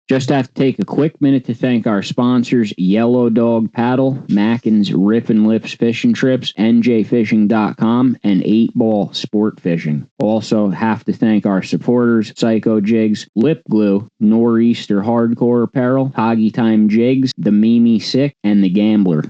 Just have to take a quick minute to thank our sponsors, Yellow Dog Paddle, Mackin's Rip and Lips Fishing Trips, NJFishing.com, and 8 Ball Sport Fishing. Also have to thank our supporters, Psycho Jigs, Lip Glue, Nor'easter Hardcore Apparel, Hoggy Time Jigs, The Mimi Sick, and The Gambler.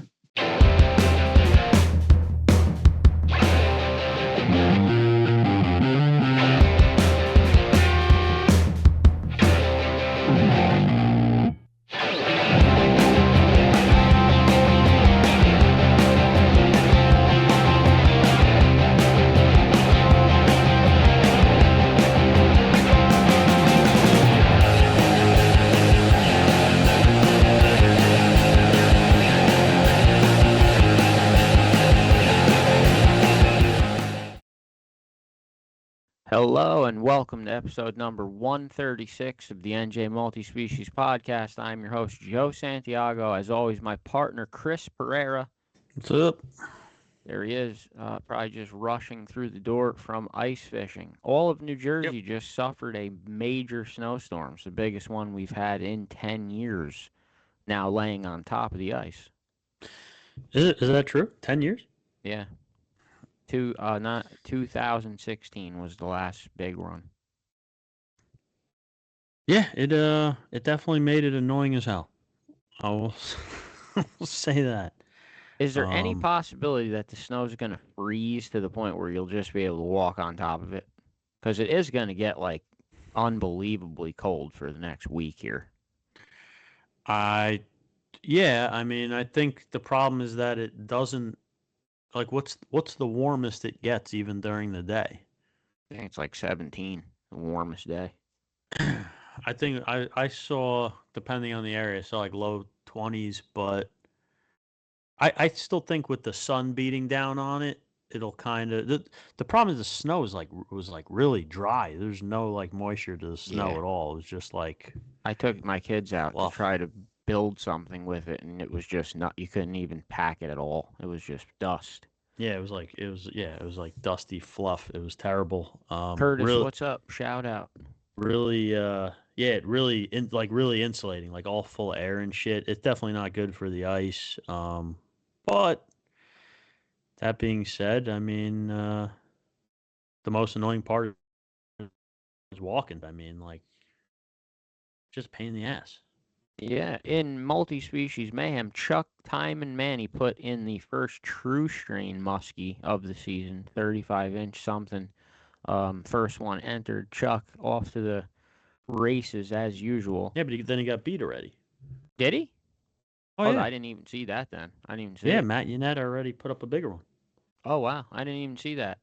Hello and welcome to episode number 136 of the NJ Multi-Species Podcast. I'm your host, Joe Santiago. As always, my partner, Chris Pereira. What's up? There he is, probably just rushing through the door from ice fishing. All of New Jersey just suffered a major snowstorm. It's the biggest one we've had in 10 years, now laying on top of the ice. Is that true? 10 years? Yeah. 2016 was the last big one. Yeah, it definitely made it annoying as hell. I will say that. Is there any possibility that the snow is going to freeze to the point where you'll just be able to walk on top of it? Because it is going to get like unbelievably cold for the next week here. I think the problem is that it doesn't. Like, what's the warmest it gets even during the day? I think it's like 17, the warmest day. I think I saw, depending on the area, I saw like low 20s, but I still think with the sun beating down on it, it'll kind of the problem is the snow was really dry. There's no like moisture to the snow at all. It was just like I took my kids out to try to build something with it, and it was just not. You couldn't even pack it at all. It was just dust. Yeah, it was like dusty fluff. It was terrible. Curtis, what's up? Shout out. Really, it really really insulating, like all full of air and shit. It's definitely not good for the ice. But that being said, I mean, the most annoying part is walking. I mean, like, just a pain in the ass. Yeah, in multi-species mayhem, Chuck, Time, and Manny put in the first true strain muskie of the season, 35-inch something. First one entered. Chuck off to the races as usual. Yeah, but then he got beat already. Did he? Oh, yeah. I didn't even see that then. I didn't even see it. Yeah, Matt Yannetta already put up a bigger one. Oh, wow. I didn't even see that.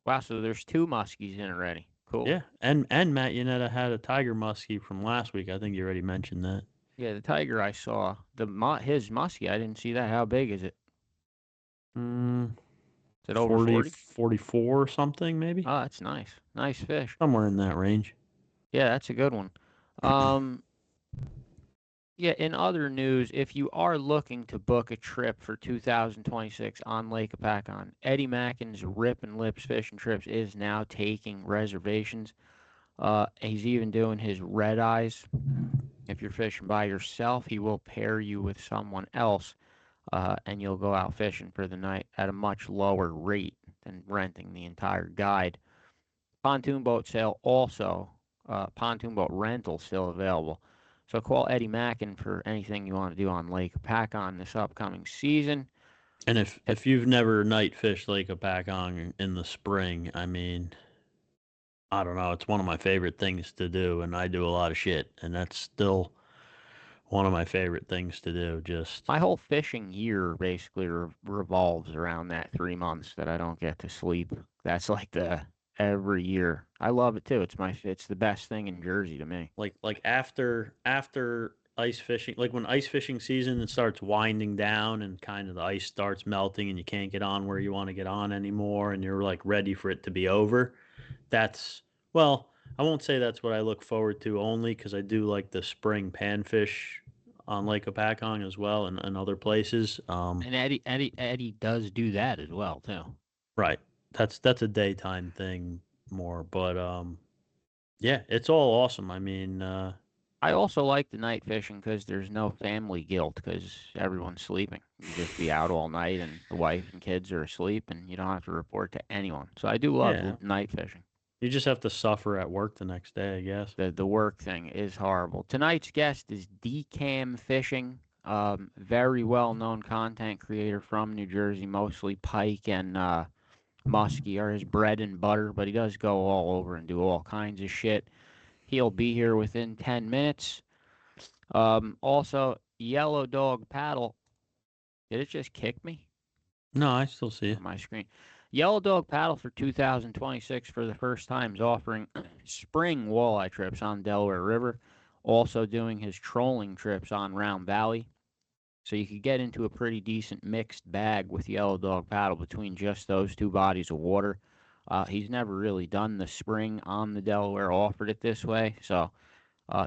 Wow, so there's 2 muskies in already. Cool. Yeah, and Matt Yannetta had a tiger muskie from last week. I think you already mentioned that. Yeah, the tiger I saw. His muskie, I didn't see that. How big is it? Is it over 40? 44 or something, maybe? Oh, that's nice. Nice fish. Somewhere in that range. Yeah, that's a good one. Yeah, in other news, if you are looking to book a trip for 2026 on Lake Hopatcong, Eddie Mackin's Rip and Lips Fishing Trips is now taking reservations. He's even doing his red eyes. If you're fishing by yourself, he will pair you with someone else, and you'll go out fishing for the night at a much lower rate than renting the entire guide. Pontoon boat sale also, pontoon boat rental still available. So call Eddie Mackin for anything you want to do on Lake Hopatcong this upcoming season. And if you've never night fished Lake Hopatcong in the spring, I mean, I don't know. It's one of my favorite things to do, and I do a lot of shit, and that's still one of my favorite things to do. Just my whole fishing year basically revolves around that 3 months that I don't get to sleep. That's like every year. I love it too. It's the best thing in Jersey to me. Like after ice fishing, like when ice fishing season starts winding down and kind of the ice starts melting and you can't get on where you want to get on anymore and you're like ready for it to be over. I won't say that's what I look forward to only because I do like the spring panfish on Lake Hopatcong as well and other places. And Eddie does do that as well too. Right. That's a daytime thing more, but yeah, it's all awesome. I mean, I also like the night fishing because there's no family guilt because everyone's sleeping. You just be out all night and the wife and kids are asleep and you don't have to report to anyone. So I do love Yeah. night fishing. You just have to suffer at work the next day, I guess. The work thing is horrible. Tonight's guest is DKam Fishing, very well known content creator from New Jersey. Mostly Pike and Muskie are his bread and butter, but he does go all over and do all kinds of shit. He'll be here within 10 minutes. Also, Yellow Dog Paddle. Did it just kick me No, I still see it. on my screen? Yellow Dog Paddle for 2026 for the first time is offering spring walleye trips on Delaware River. Also doing his trolling trips on Round Valley. So you could get into a pretty decent mixed bag with Yellow Dog Paddle between just those two bodies of water. He's never really done the spring on the Delaware, offered it this way. So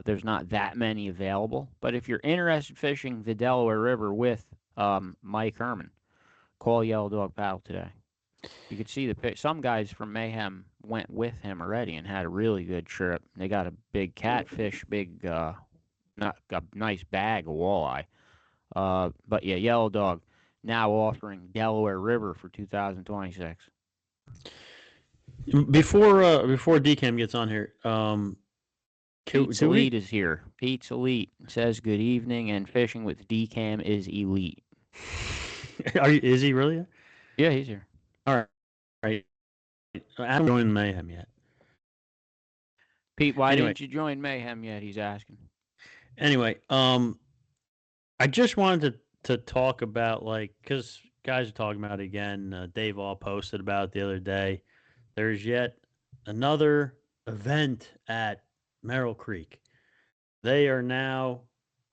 there's not that many available. But if you're interested in fishing the Delaware River with Mike Herman, call Yellow Dog Paddle today. You could see the pic. Some guys from Mayhem went with him already and had a really good trip. They got a big catfish, not a nice bag of walleye. But yeah, Yellow Dog now offering Delaware River for 2026. Before DKam gets on here, Pete's Elite is here. Pete's Elite says good evening, and fishing with DKam is elite. Is he really? Yeah, he's here. All right. I haven't joined Mayhem yet. Pete, why didn't you join Mayhem yet? He's asking. Anyway, I just wanted to talk about, like, because guys are talking about it again. Dave All posted about it the other day. There's yet another event at Merrill Creek. They are now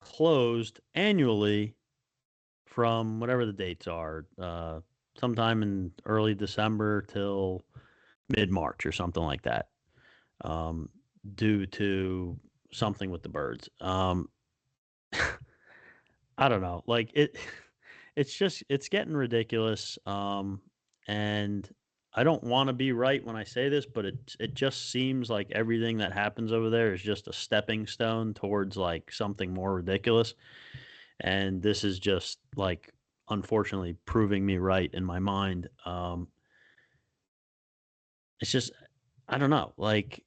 closed annually from whatever the dates are, sometime in early December till mid-March or something like that, due to something with the birds. I don't know. Like it's getting ridiculous. And I don't want to be right when I say this, but it just seems like everything that happens over there is just a stepping stone towards like something more ridiculous. And this is just like unfortunately proving me right in my mind. It's just I don't know. Like,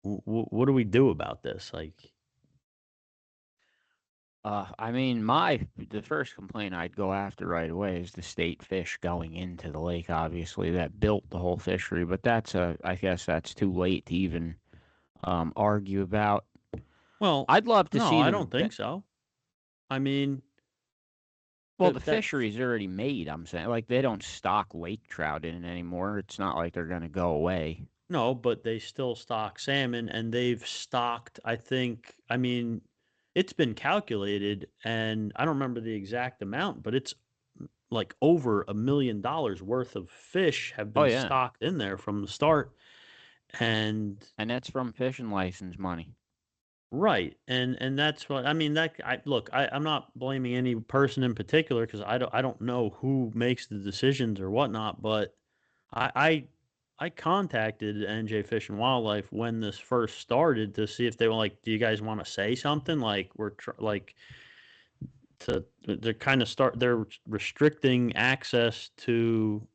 what do we do about this? Like, I mean, the first complaint I'd go after right away is the state fish going into the lake. Obviously, that built the whole fishery, but I guess that's too late to even argue about. well, I'd love to no, see I them. don't think so. I mean, well, the fishery's already made. I'm saying, like, they don't stock lake trout in it anymore. It's not like they're gonna go away. No, but they still stock salmon, and they've stocked. I mean, it's been calculated, and I don't remember the exact amount, but it's like over $1 million worth of fish have been stocked in there from the start. And that's from fishing license money. Right. And that's what I mean. I'm not blaming any person in particular because I don't know who makes the decisions or whatnot, but I contacted NJ Fish and Wildlife when this first started to see if they were like, do you guys want to say something? Like like to kind of start, they're restricting access to,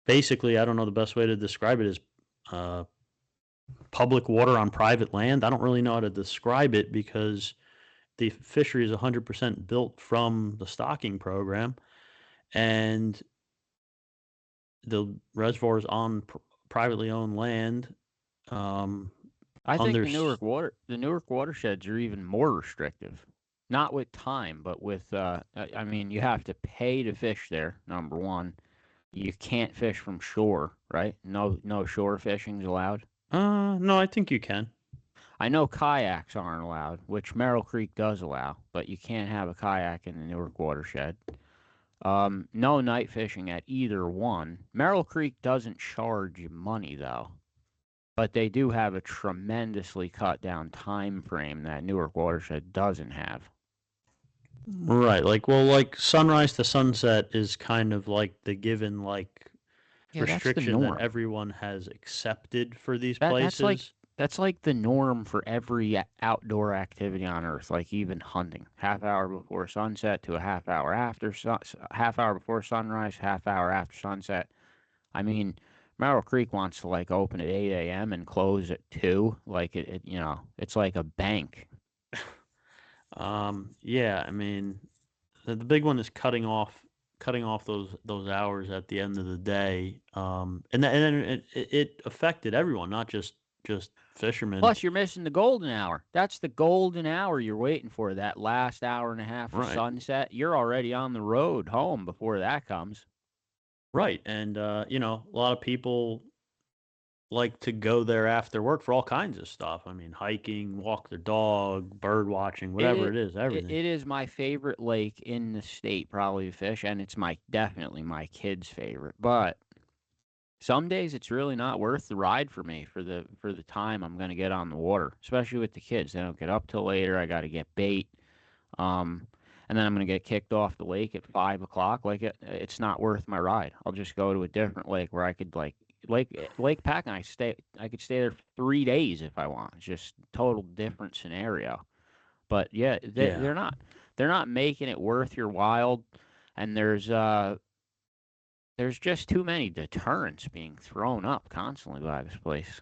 basically, I don't know the best way to describe it, is public water on private land. I don't really know how to describe it because the fishery is 100% built from the stocking program, and the reservoir is on privately owned land. I think the Newark watersheds are even more restrictive. Not with time, but with I mean, you have to pay to fish there. Number one, you can't fish from shore, right? No shore fishing's allowed. No, I think you can. I know kayaks aren't allowed, which Merrill Creek does allow, but you can't have a kayak in the Newark watershed. No night fishing at either one. Merrill Creek doesn't charge you money though, but they do have a tremendously cut down time frame that Newark watershed doesn't have. Right, like sunrise to sunset is kind of like the given restriction that everyone has accepted for these places. That's like the norm for every outdoor activity on Earth, like even hunting. Half hour before sunset to a half hour after half hour before sunrise, half hour after sunset. I mean, Merrill Creek wants to like open at 8 a.m. and close at 2. Like it's like a bank. Yeah, I mean, the big one is cutting off those hours at the end of the day. And then it affected everyone, not just fishermen. Plus, you're missing the golden hour. That's the golden hour you're waiting for. That last hour and a half of Right. sunset. You're already on the road home before that comes. Right. And a lot of people like to go there after work for all kinds of stuff. I mean, hiking, walk their dog, bird watching, It whatever is, it is, everything. it is my favorite lake in the state, probably to fish, and it's definitely my kids' favorite. But some days it's really not worth the ride for me for the time I'm gonna get on the water, especially with the kids. They don't get up till later. I got to get bait, um, and then I'm gonna get kicked off the lake at 5 o'clock. Like it's not worth my ride. I'll just go to a different lake where I could Lake Pack, and I could stay there for 3 days if I want. It's just total different scenario. But yeah, Yeah. they're not making it worth your while, and there's just too many deterrents being thrown up constantly by this place.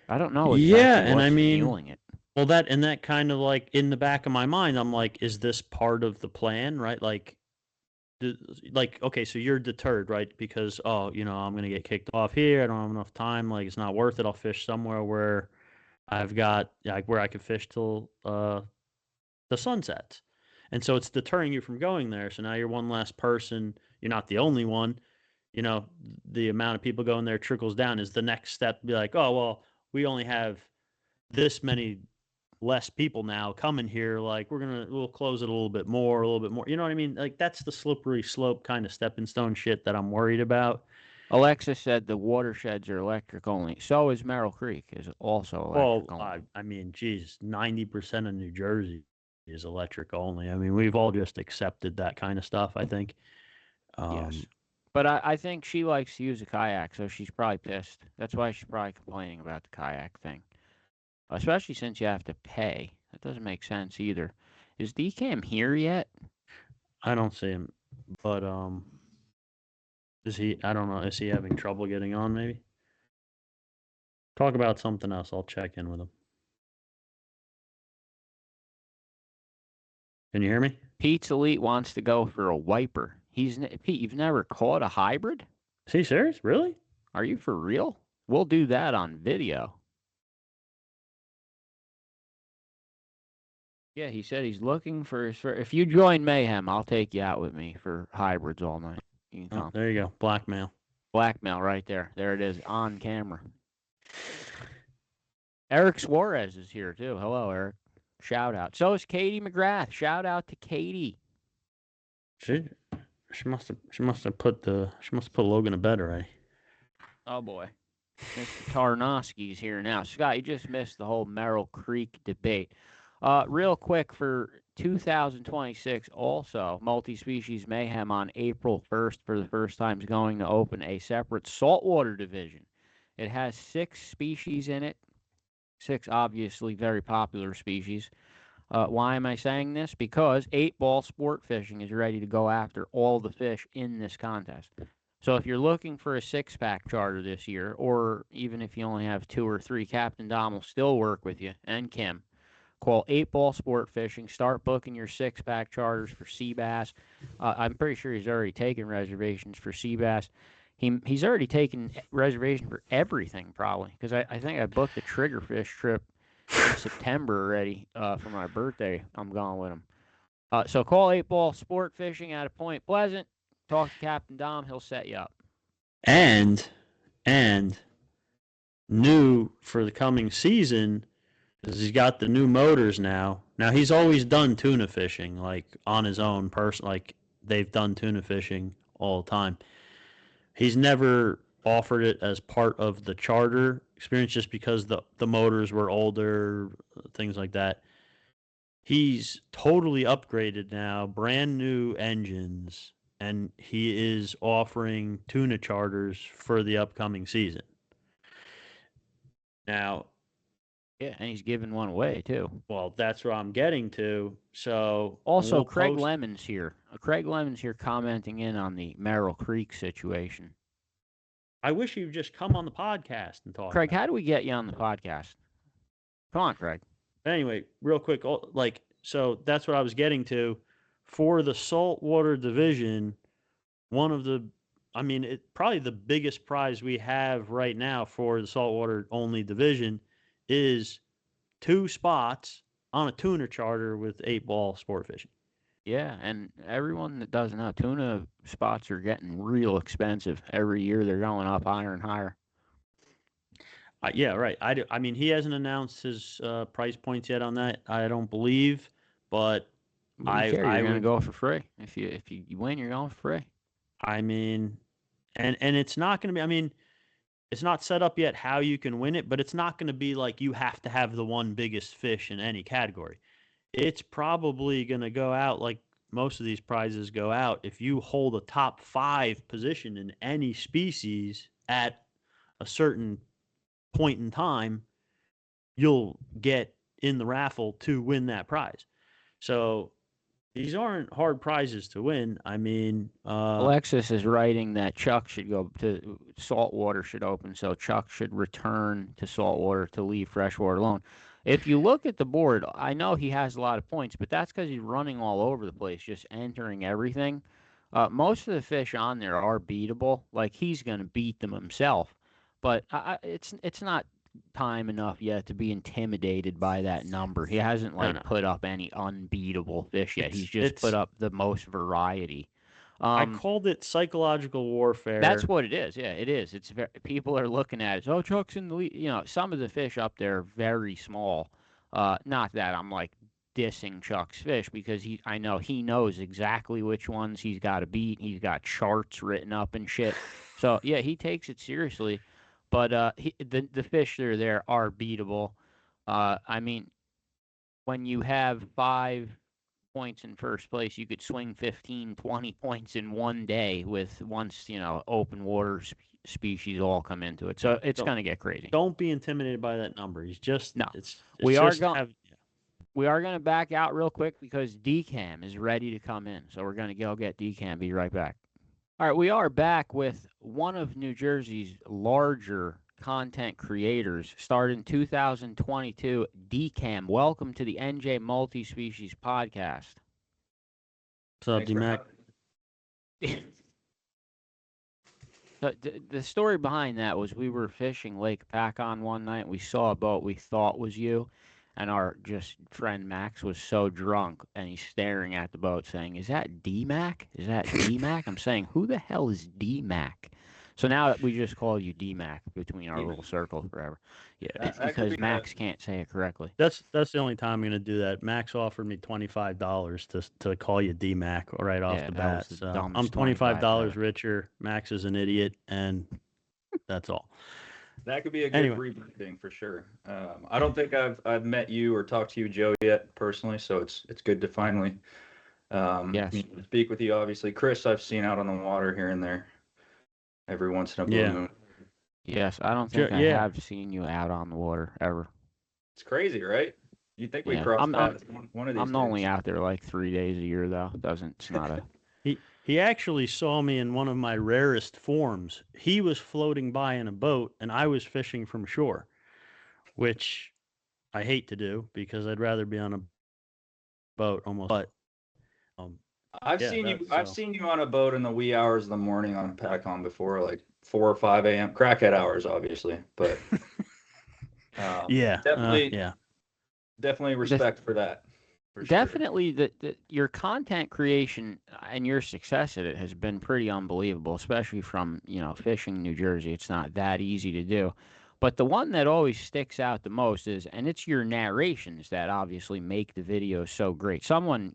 I don't know Yeah, exactly and I what's mean, fueling it. well, that kind of like in the back of my mind, I'm like, is this part of the plan, right? Like, okay, so you're deterred, right? Because I'm gonna get kicked off here. I don't have enough time. Like, it's not worth it. I'll fish somewhere where I've got like where I can fish till the sun sets, and so it's deterring you from going there. So now you're one less person. You're not the only one. The amount of people going there trickles down. Is the next step to be like, oh well, we only have this many less people now coming here, like we'll close it a little bit more, you know what I mean? Like that's the slippery slope kind of stepping stone shit that I'm worried about. Alexa said the watersheds are electric only. So is Merrill Creek is also Well, electric only. I mean, geez, 90% of New Jersey is electric only. I mean, we've all just accepted that kind of stuff, I think. Yes. um But I think she likes to use a kayak, so she's probably pissed. That's why she's probably complaining about the kayak thing. Especially since you have to pay. That doesn't make sense either. Is DKam here yet? I don't see him, but is he, I don't know, is he having trouble getting on? Maybe talk about something else. I'll check in with him. Can you hear me? Pete's Elite wants to go for a wiper. Pete, you've never caught a hybrid? Is he serious, really? Are you for real? We'll do that on video. Yeah, he said he's looking for his. If you join Mayhem, I'll take you out with me for hybrids all night. You can Oh, come. there you go, blackmail. Blackmail right there. There it is on camera. Eric Suarez is here too. Hello, Eric. Shout out. So is Katie McGrath. Shout out to Katie. She she must have put Logan to bed already. Oh boy. Mr. Tarnowski's here now. Scott, you just missed the whole Merrill Creek debate. Real quick for 2026, also, Multi-Species Mayhem on April 1st for the first time is going to open a separate saltwater division. It has 6 species in it, 6 obviously very popular species. Why am I saying this? Because 8-ball sport fishing is ready to go after all the fish in this contest. So if you're looking for a 6-pack charter this year, or even if you only have 2 or 3, Captain Dom will still work with you, and Kim. Call 8-ball sport fishing. Start booking your 6-pack charters for sea bass. I'm pretty sure he's already taken reservations for sea bass. He's already taken reservation for everything probably, because I think I booked a triggerfish trip in September already for my birthday. I'm going with him. So call 8-ball sport fishing out of Point Pleasant. Talk to Captain Dom. He'll set you up. And new for the coming season is he's got the new motors now. Now he's always done tuna fishing like on his own person, like they've done tuna fishing all the time. He's never offered it as part of the charter experience just because the motors were older, things like that. He's totally upgraded now, brand new engines, and he is offering tuna charters for the upcoming season. Now, Yeah, and he's giving one away too. well, that's what I'm getting to. So Also, we'll Craig post. Lemon's here. Craig Lemon's here commenting in on the Merrill Creek situation. I wish you'd just come on the podcast and talk Craig, about how it. do we get you on the podcast? Come on, Craig. Anyway, real quick, so that's what I was getting to. For the saltwater division, one of the, I mean, probably the biggest prize we have right now for the saltwater only division is 2 spots on a tuna charter with 8-ball sport fishing. Yeah, and everyone that doesn't know, tuna spots are getting real expensive. Every year they're going up higher and higher. Yeah, right. I mean, he hasn't announced his price points yet on that. I don't believe, but What do you care? I You're gonna would. go for free. If you win, you're going for free. I mean, and it's not going to be. I mean, it's not set up yet how you can win it, but it's not going to be like you have to have the one biggest fish in any category. It's probably going to go out like most of these prizes go out if you hold a top 5 position in any species at a certain point in time, you'll get in the raffle to win that prize. So these aren't hard prizes to win. I mean, Alexis is writing that Chuck should go to saltwater should open, so Chuck should return to saltwater to leave freshwater alone. If you look at the board, I know he has a lot of points, but that's because he's running all over the place, just entering everything. Most of the fish on there are beatable. Like he's going to beat them himself, but it's not time enough yet to be intimidated by that number. He hasn't no, like no. put up any unbeatable fish yet. He's just put It's. up the most variety. I Um, called it psychological that's warfare. what it is. Yeah, it is. It's very, people are looking at it. Oh, Chuck's in the lead. You know, some of the fish up there are very small. Not that I'm like dissing Chuck's fish because I know he knows exactly which ones he's got to beat. He's got charts written up and shit. So yeah, he takes it seriously. But the fish that are there are beatable. I mean, when you have 5 points in first place, you could swing 15, 20 points in one day with once, open water species all come into it. So it's Don't going to get crazy. don't be intimidated by that number. He's just No, it's we are just going. have. We are going to back out real quick because DKam is ready to come in. So we're going to go get DKam. Be right back. All right, we are back with one of New Jersey's larger content creators. Started in 2022, DKam. Welcome to the NJ Multi-Species Podcast. What's up, D-Mac? The story behind that was we were fishing Lake Pacon one night. We saw a boat we thought was you, and our just friend Max was so drunk, and he's staring at the boat saying, "Is that D-Mac? Is that D-Mac?" I'm saying, "Who the hell is D-Mac?" So now we just call you D-Mac between our little circle forever. Yeah, it's because Max can't say it correctly. That's the only time I'm going to do that. Max offered me $25 to call you D-Mac right off Yeah, the that was bat. the So I'm dumbest $25 ever. richer. Max is an idiot, and that's all. That could be a good Anyway. rebranding for sure. I don't think I've met you or talked to you, Joe, yet personally, so it's good to finally Yes. speak with you. Obviously, Chris, I've seen out on the water here and there every once in a blue Yeah. moon. Yes, I don't think I Yeah. have seen you out on the water ever. It's crazy, right? You think we Yeah, cross paths one of these I'm days? only out there like 3 days a year though. It's not a. He actually saw me in one of my rarest forms. He was floating by in a boat, and I was fishing from shore, which I hate to do because I'd rather be on a boat almost. But I've seen you on a boat in the wee hours of the morning on Pacon before, like 4 or 5 a.m. crackhead hours, obviously, but yeah, definitely respect for that. For Definitely, your content creation and your success at it has been pretty unbelievable, especially from fishing New Jersey. It's not that easy to do, but the one that always sticks out the most and it's your narrations that obviously make the videos so great. Someone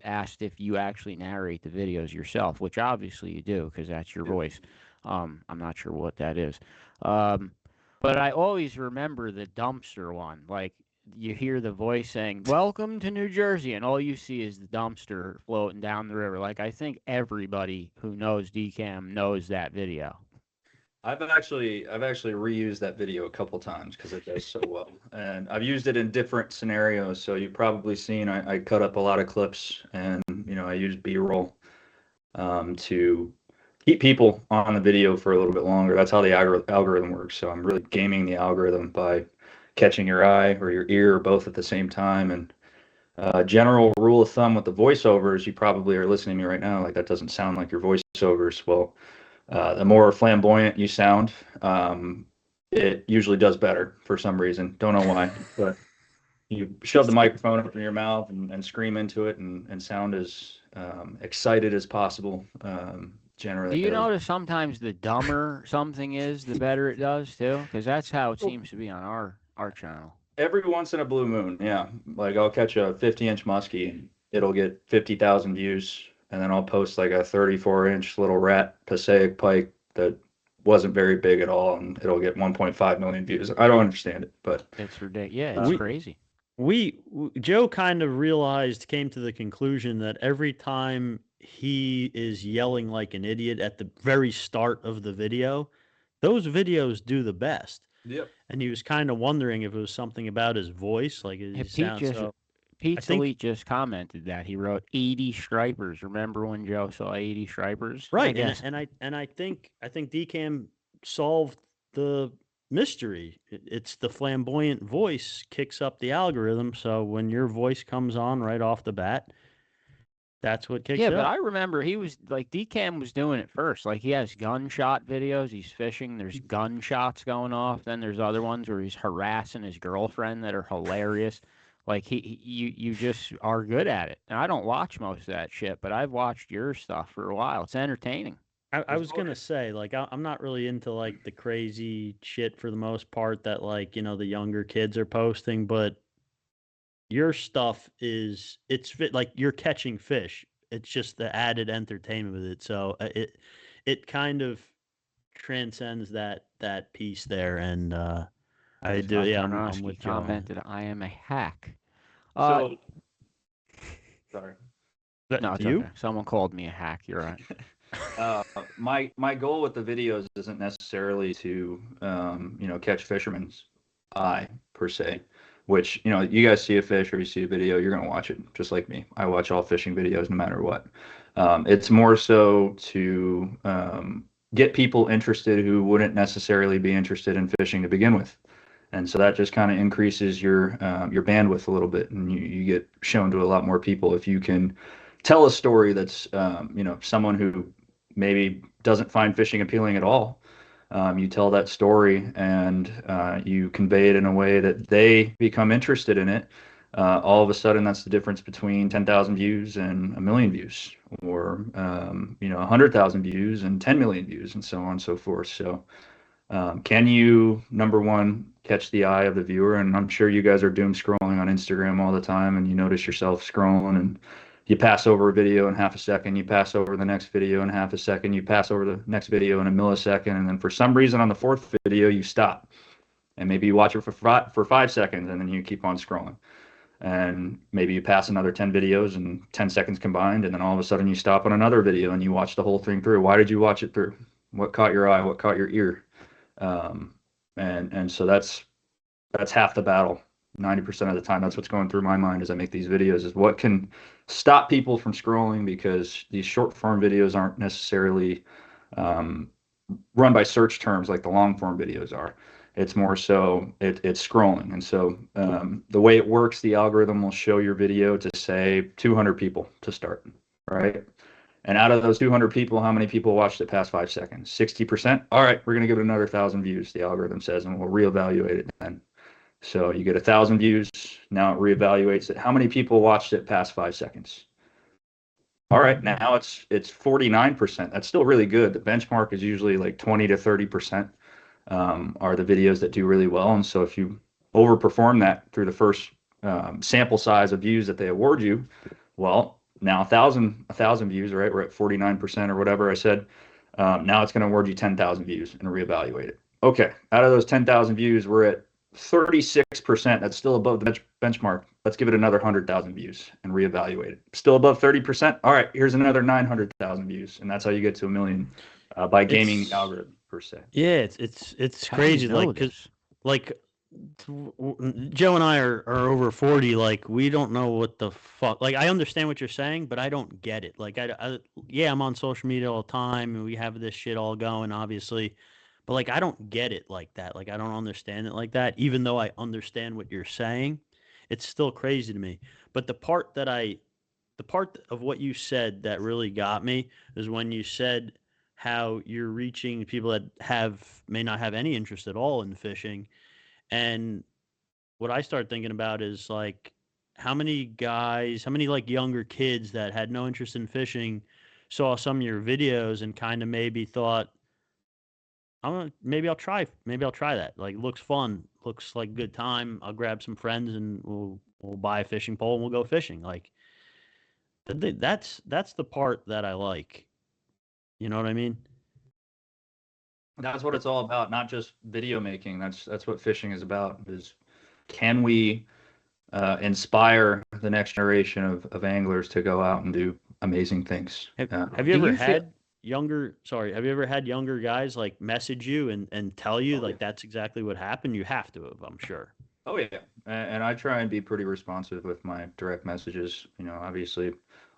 asked if you actually narrate the videos yourself, which obviously you do because that's your voice. I'm not sure what that is, but I always remember the dumpster one, like. You hear the voice saying, "Welcome to New Jersey," and all you see is the dumpster floating down the river. Like, I think everybody who knows DKam knows that video. I've actually reused that video a couple times because it does so well, and I've used it in different scenarios. So you've probably seen I cut up a lot of clips, and I use B-roll to keep people on the video for a little bit longer. That's how the algorithm works. So I'm really gaming the algorithm by catching your eye or your ear or both at the same time. And general rule of thumb with the voiceovers, you probably are listening to me right now, like that doesn't sound like your voiceovers. Well, the more flamboyant you sound, it usually does better for some reason. Don't know why, but you shove the microphone up in your mouth and scream into it and sound as excited as possible. Generally, do you notice sometimes the dumber something is, the better it does too? Because that's how it seems to be on our channel. Every once in a blue moon, yeah. Like I'll catch a 50-inch muskie, and it'll get 50,000 views, and then I'll post like a 34-inch little rat Passaic pike that wasn't very big at all, and it'll get 1.5 million views. I don't understand it, but it's ridiculous. Yeah, it's crazy. Joe kind of came to the conclusion that every time he is yelling like an idiot at the very start of the video, those videos do the best. Yep. And he was kind of wondering if it was something about his voice, like his sound. Pete Elite just commented that he wrote 80 stripers. Remember when Joe saw 80 stripers? Right, and I think DKam solved the mystery. It's the flamboyant voice kicks up the algorithm. So when your voice comes on right off the bat, that's what kicks it up. Yeah, but I remember he was like DKam was doing it first. Like he has gunshot videos. He's fishing. There's gunshots going off. Then there's other ones where he's harassing his girlfriend that are hilarious. Like you just are good at it. And I don't watch most of that shit, but I've watched your stuff for a while. It's entertaining. I was gonna say, like, I'm not really into like the crazy shit for the most part that like the younger kids are posting, but your stuff it's fit like you're catching fish. It's just the added entertainment with it. So it kind of transcends that piece there, and I do. Yeah, I'm with Joe. Commented, "I am a hack." Sorry. No, it's you. Okay. Someone called me a hack. You're right. My goal with the videos isn't necessarily to catch fisherman's eye per se, which you guys see a fish or you see a video, you're gonna watch it just like me. I watch all fishing videos no matter what. It's more so to get people interested who wouldn't necessarily be interested in fishing to begin with. And so that just kind of increases your bandwidth a little bit, and you get shown to a lot more people if you can tell a story that's someone who maybe doesn't find fishing appealing at all. You tell that story and you convey it in a way that they become interested in it. All of a sudden, that's the difference between 10,000 views and 1 million views, or 100,000 views and 10 million views, and so on and so forth. So, can you, number one, catch the eye of the viewer? And I'm sure you guys are doom scrolling on Instagram all the time, and you notice yourself scrolling, and you pass over a video in half a second, you pass over the next video in half a second, you pass over the next video in a millisecond, and then for some reason on the fourth video you stop, and maybe you watch it for 5 seconds, and then you keep on scrolling, and maybe you pass another 10 videos and 10 seconds combined, and then all of a sudden you stop on another video and you watch the whole thing through. Why did you watch it through? What caught your eye? What caught your ear? And so that's half the battle. 90% of the time, that's what's going through my mind as I make these videos, is what can stop people from scrolling, because these short form videos aren't necessarily run by search terms like the long form videos are. It's more so it's scrolling. And so the way it works, the algorithm will show your video to say 200 people to start, right? And out of those 200 people, how many people watched it past 5 seconds? 60%. All right, we're going to give it another 1,000 views, the algorithm says, and we'll reevaluate it then. So you get 1,000 views. Now it reevaluates it. How many people watched it past 5 seconds? All right, now it's 49%. That's still really good. The benchmark is usually like 20 to 30% are the videos that do really well. And so if you overperform that through the first sample size of views that they award you, well, now 1,000 views, right? We're at 49% or whatever I said. Now it's going to award you 10,000 views and reevaluate it. Okay, out of those 10,000 views, we're at 36%. That's still above the benchmark. Let's give it another 100,000 views and reevaluate it. Still above 30%. All right, here's another 900,000 views, and that's how you get to 1 million by gaming the algorithm. per se. Yeah, it's How do you crazy. know Like, this? like Joe and I are over 40. Like, we don't know what the fuck. Like, I understand what you're saying, but I don't get it. Like, yeah, I'm on social media all the time, and we have this shit all going, obviously. But like, I don't get it like that. Like, I don't understand it like that. Even though I understand what you're saying, it's still crazy to me. But the part of what you said that really got me is when you said how you're reaching people that may not have any interest at all in fishing. And what I start thinking about is like how many like younger kids that had no interest in fishing saw some of your videos and kind of maybe thought, maybe I'll try that. Like, looks fun, looks like a good time. I'll grab some friends and we'll buy a fishing pole and we'll go fishing. Like, that's the part that I like. You know what I mean? That's what it's all about, not just video making. That's what fishing is about. Is can we inspire the next generation of anglers to go out and do amazing things? Have you ever had younger guys like message you and tell you like that's exactly what happened? You have to have, I'm sure. Oh yeah, and I try and be pretty responsive with my direct messages. Obviously,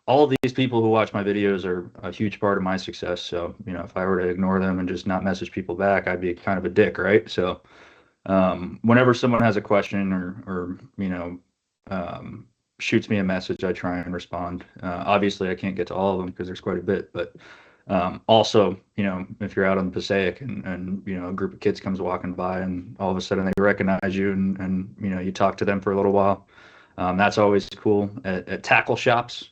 all of these people who watch my videos are a huge part of my success. So, if I were to ignore them and just not message people back, I'd be kind of a dick, right? So, whenever someone has a question or shoots me a message, I try and respond. Obviously, I can't get to all of them because there's quite a bit, but also, if you're out on the Passaic and a group of kids comes walking by and all of a sudden they recognize you and you talk to them for a little while, that's always cool. At tackle shops,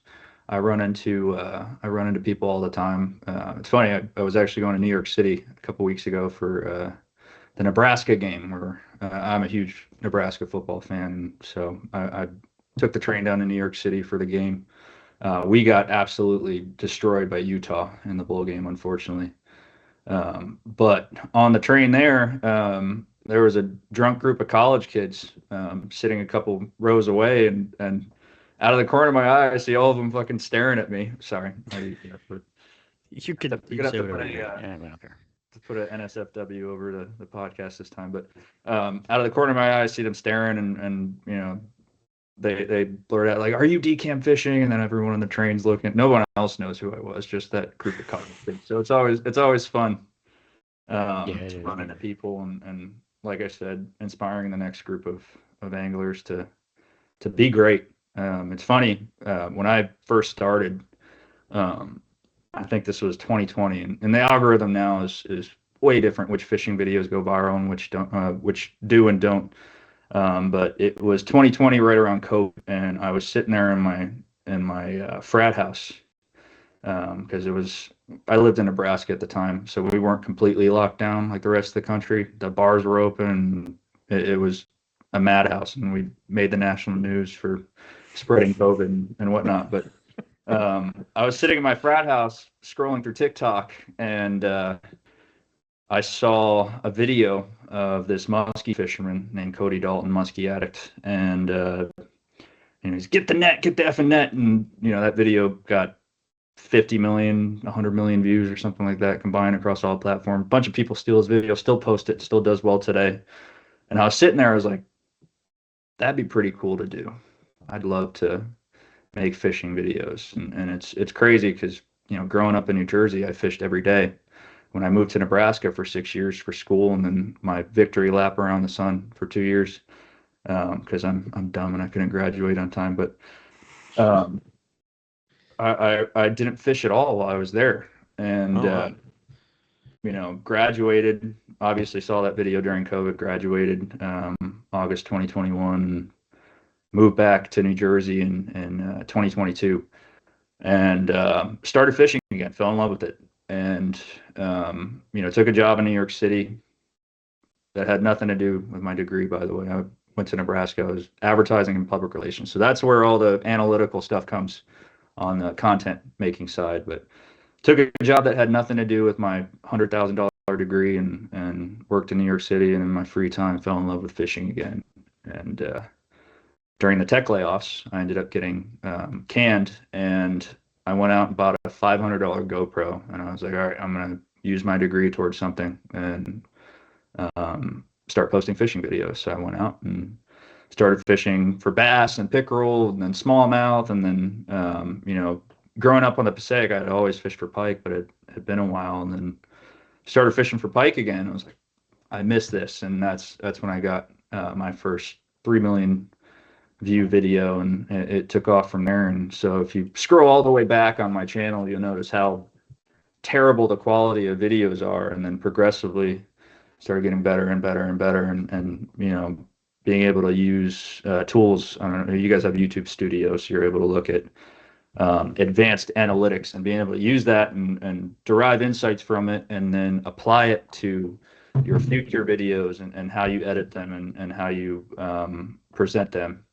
I run into people all the time. It's funny. I was actually going to New York City a couple weeks ago for the Nebraska game, where I'm a huge Nebraska football fan. So I took the train down to New York City for the game. We got absolutely destroyed by Utah in the bowl game, unfortunately. But on the train there was a drunk group of college kids sitting a couple rows away, and out of the corner of my eye, I see all of them fucking staring at me. Sorry. You could say whatever. To put an NSFW over the podcast this time, but out of the corner of my eye, I see them staring, and they blurt out like, "Are you DKam fishing?" And then everyone on the train's looking. No one else knows who I was, just that group of college kids. So it's always fun to run into people and like I said, inspiring the next group of anglers to be great. It's funny, when I first started, I think this was 2020, and the algorithm now is way different, which fishing videos go viral and which don't, which do and don't. But it was 2020, right around COVID, and I was sitting there in my frat house because I lived in Nebraska at the time, so we weren't completely locked down like the rest of the country. The bars were open. And it was a madhouse, and we made the national news for spreading COVID and whatnot. But I was sitting in my frat house scrolling through TikTok, and I saw a video of this muskie fisherman named Cody Dalton, muskie addict, and he's get the net, get the effing net, and that video got 50 million, 100 million views or something like that combined across all platforms. A bunch of people steal his video, still post it, still does well today. And I was sitting there, I was like, that'd be pretty cool to do. I'd love to make fishing videos, and it's crazy because growing up in New Jersey, I fished every day. When I moved to Nebraska for 6 years for school, and then my victory lap around the sun for 2 years, because I'm dumb and I couldn't graduate on time. But I didn't fish at all while I was there, and graduated. Obviously, saw that video during COVID. Graduated August 2021. Moved back to New Jersey in 2022, and started fishing again. Fell in love with it, and took a job in New York City that had nothing to do with my degree. By the way, I went to Nebraska. I was advertising and public relations, so that's where all the analytical stuff comes on the content making side. But took a job that had nothing to do with my $100,000 degree, and worked in New York City, and in my free time fell in love with fishing again. And during the tech layoffs, I ended up getting canned, and I went out and bought a $500 GoPro, and I was like, all right, I'm going to use my degree towards something and start posting fishing videos. So I went out and started fishing for bass and pickerel and then smallmouth. And then, growing up on the Passaic, I'd always fished for pike, but it had been a while. And then started fishing for pike again. I was like, I miss this. And that's when I got my first 3 million view video, and it took off from there. And so if you scroll all the way back on my channel, you'll notice how terrible the quality of videos are, and then progressively started getting better and better and better, and being able to use tools. I don't know, you guys have YouTube Studio, so you're able to look at advanced analytics and being able to use that and derive insights from it, and then apply it to your future videos and how you edit them and how you present them.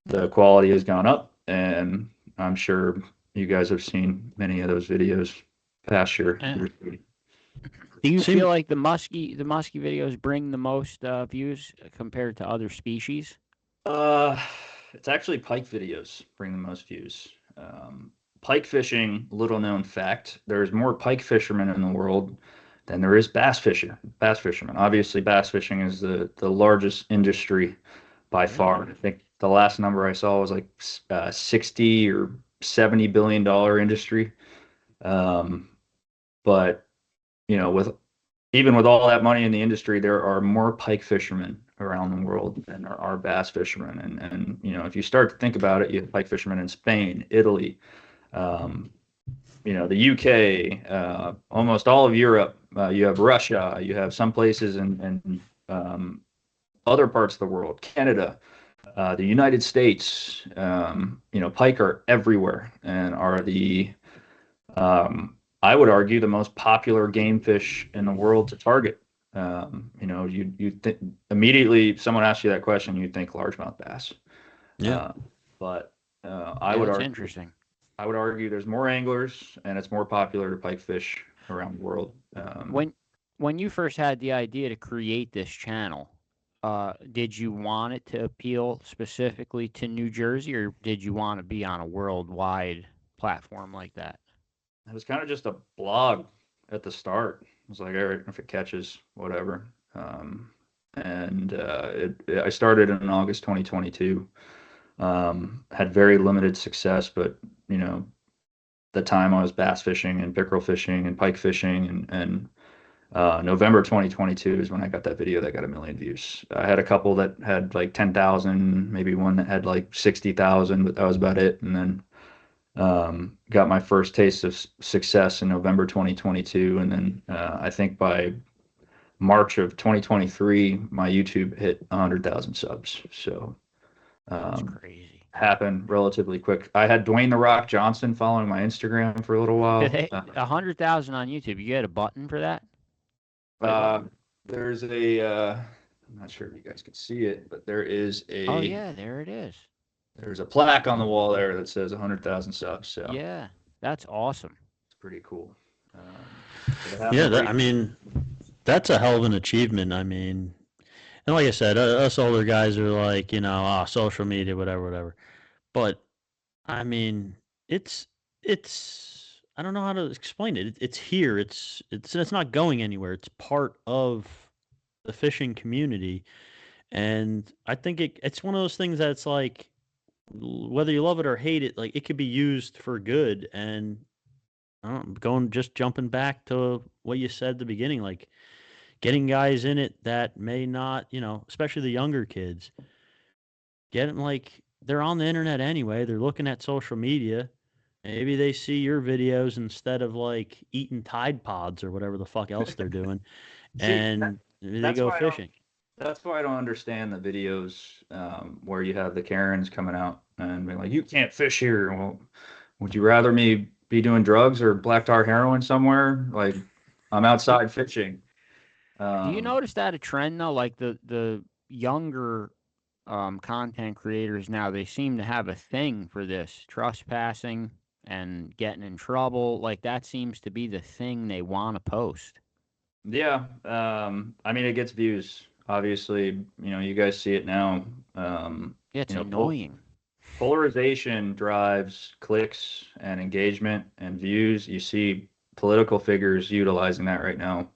The quality has gone up, and I'm sure you guys have seen many of those videos past your. Do you feel like the muskie videos bring the most views compared to other species? It's actually pike videos bring the most views. Pike fishing, little known fact, there's more pike fishermen in the world than there is bass fishermen. Obviously, bass fishing is the largest industry by far. I think the last number I saw was like 60 or $70 billion industry. But even with all that money in the industry, there are more pike fishermen around the world than there are bass fishermen. And if you start to think about it, you have pike fishermen in Spain, Italy, the UK, almost all of Europe. You have Russia. You have some places in other parts of the world, Canada, the United States. Pike are everywhere and are I would argue, the most popular game fish in the world to target. You immediately someone asks you that question, you think largemouth bass. Yeah. But I would argue. Interesting. I would argue there's more anglers and it's more popular to pike fish around the world. When you first had the idea to create this channel, did you want it to appeal specifically to New Jersey, or did you want to be on a worldwide platform like that? It was kind of just a blog at the start. It was like, all right, if it catches, whatever. I started in August 2022. Had very limited success, but the time I was bass fishing and pickerel fishing and pike fishing, and November 2022 is when I got that video that got 1 million views. I had a couple that had like 10,000, maybe one that had like 60,000, but that was about it. And then got my first taste of success in November 2022, and then I think by March of 2023, my YouTube hit 100,000 subs. So that's crazy. Happened relatively quick. I had Dwayne "The Rock" Johnson following my Instagram for a little while. 100,000 on YouTube. You get a button for that? There's I'm not sure if you guys can see it, but there is a. Oh yeah, there it is. There's a plaque on the wall there that says 100,000 subs. So yeah, that's awesome. It's pretty cool. That's a hell of an achievement. And like I said, us older guys are like, social media, whatever. But it's I don't know how to explain it. It's here. It's not going anywhere. It's part of the fishing community, and I think it's one of those things that's like, whether you love it or hate it, like it could be used for good. And jumping back to what you said at the beginning, like getting guys in it that may not, especially the younger kids, get them, like, they're on the internet anyway. They're looking at social media. Maybe they see your videos instead of like eating Tide Pods or whatever the fuck else they're doing, and they go fishing. That's why I don't understand the videos where you have the Karens coming out and being like, "You can't fish here." Well, would you rather me be doing drugs or black tar heroin somewhere? Like, I'm outside fishing. Do you notice that a trend though? Like the younger content creators now, they seem to have a thing for this trespassing and getting in trouble. Like that seems to be the thing they want to post. Yeah, it gets views. Obviously, you guys see it now. Yeah, it's annoying. Polarization drives clicks and engagement and views. You see political figures utilizing that right now,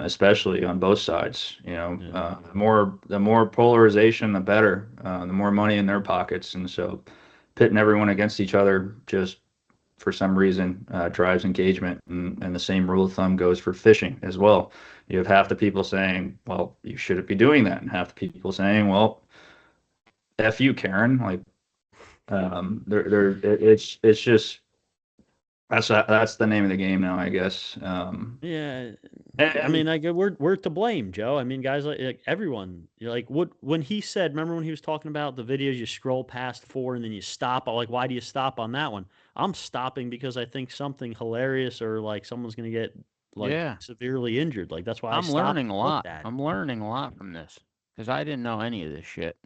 especially on both sides. The more polarization, the better. The more money in their pockets, and so pitting everyone against each other just for some reason drives engagement. And the same rule of thumb goes for fishing as well. You have half the people saying, "Well, you shouldn't be doing that," and half the people saying, "Well, F you, Karen." Like, it's just that's the name of the game now, I guess. Yeah, And, I mean, like we're to blame, Joe. I mean, guys, like everyone, like what when he said, remember when he was talking about the videos you scroll past 4 and then you stop? I'm like, why do you stop on that one? I'm stopping because I think something hilarious or like someone's gonna get like Yeah. severely injured. Like that's why I I'm stopped learning a and looked lot. at it. I'm learning a lot from this because I didn't know any of this shit.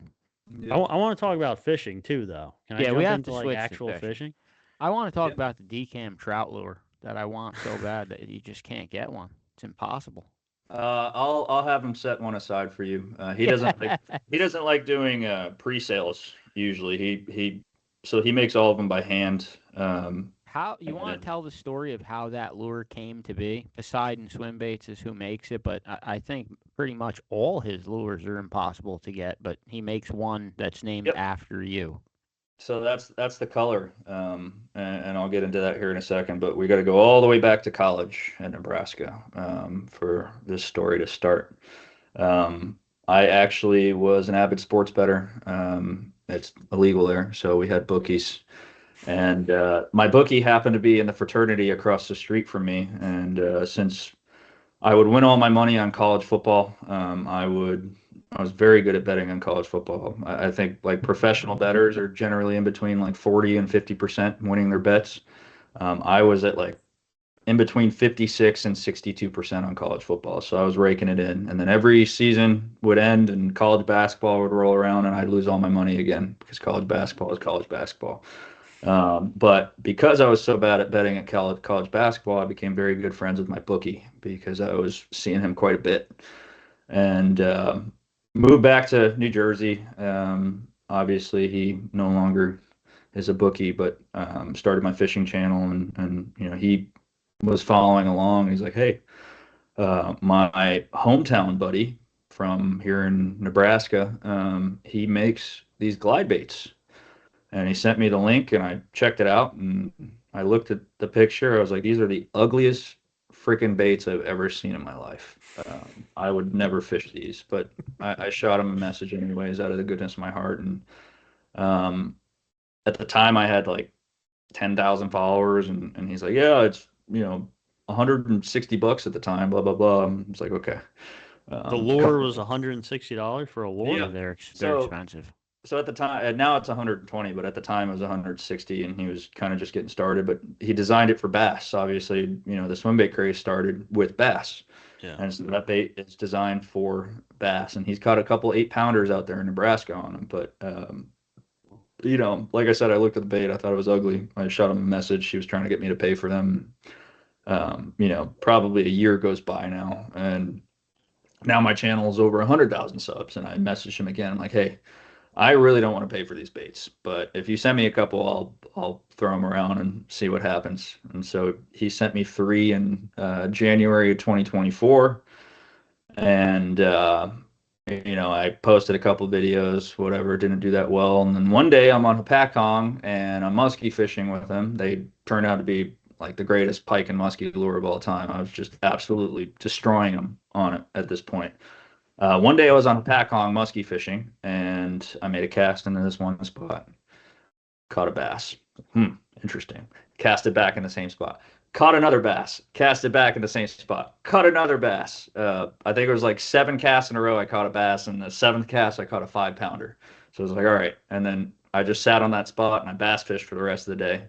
I want to talk about fishing too, though. Can I Yeah, we jump have into to like switch to actual fishing. fishing? I want to talk Yeah. about the DKam Trout lure that I want so bad that you just can't get one. It's impossible. I'll have him set one aside for you. He doesn't like doing pre-sales usually. He makes all of them by hand. How you want to tell the story of how that lure came to be? Poseidon Swim Baits is who makes it, but I think pretty much all his lures are impossible to get. But he makes one that's named Yep. after you. So that's the color, and I'll get into that here in a second. But we got to go all the way back to college in Nebraska for this story to start. I actually was an avid sports bettor. It's illegal there, so we had bookies, and my bookie happened to be in the fraternity across the street from me. And since I would win all my money on college football, I was very good at betting on college football. I think like professional bettors are generally in between like 40 and 50% winning their bets. I was at like in between 56 and 62% on college football. So I was raking it in. And then every season would end and college basketball would roll around and I'd lose all my money again because college basketball is college basketball. But because I was so bad at betting at college basketball, I became very good friends with my bookie because I was seeing him quite a bit. And moved back to New Jersey. Obviously, he no longer is a bookie, but started my fishing channel, and he was following along. He's like, "Hey, my hometown buddy from here in Nebraska, he makes these glide baits." And he sent me the link, and I checked it out, and I looked at the picture. I was like, "These are the ugliest freaking baits I've ever seen in my life. I would never fish these," but I shot him a message anyways, out of the goodness of my heart. And um, at the time, I had like 10,000 followers, and he's like, "Yeah, it's $160 at the time." Blah blah blah. I was like, "Okay." The lure was $160 for a lure. Yeah. They're So- expensive. So at the time, and now it's 120, but at the time it was 160, and he was kind of just getting started. But he designed it for bass. Obviously, the swim bait craze started with bass, Yeah. and so that bait is designed for bass. And he's caught a couple 8-pounders out there in Nebraska on him. But like I said, I looked at the bait. I thought it was ugly. I shot him a message. He was trying to get me to pay for them. Probably a year goes by now, and now my channel is over 100,000 subs. And I messaged him again. I'm like, "Hey, I really don't want to pay for these baits, but if you send me a couple, I'll throw them around and see what happens." And so he sent me 3 in January of 2024, and I posted a couple videos, whatever, didn't do that well. And then one day I'm on Hopatcong and I'm muskie fishing with him. They turned out to be like the greatest pike and muskie lure of all time. I was just absolutely destroying them on it at this point. One day I was on Hopatcong muskie fishing, and I made a cast into this one spot. Caught a bass. Interesting. Cast it back in the same spot. Caught another bass. Cast it back in the same spot. Caught another bass. I think it was like 7 casts in a row I caught a bass, and the 7th cast I caught a 5-pounder. So I was like, all right. And then I just sat on that spot, and I bass fished for the rest of the day.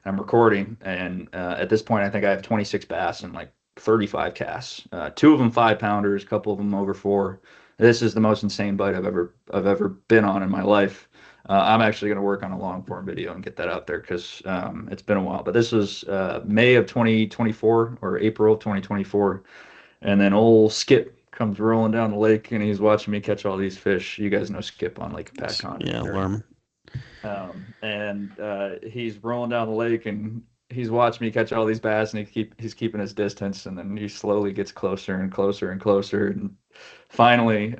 I'm recording, and at this point I think I have 26 bass and like 35 casts. 2 of them 5-pounders, a couple of them over 4. This is the most insane bite I've ever been on in my life. I'm actually going to work on a long form video and get that out there because it's been a while. But this was May of 2024 or April of 2024, and then old Skip comes rolling down the lake and he's watching me catch all these fish. You guys know Skip on Lake Hopatcong. Yeah, Lerman. And he's rolling down the lake and he's watching me catch all these bass, and he's keeping his distance, and then he slowly gets closer and closer and closer, and finally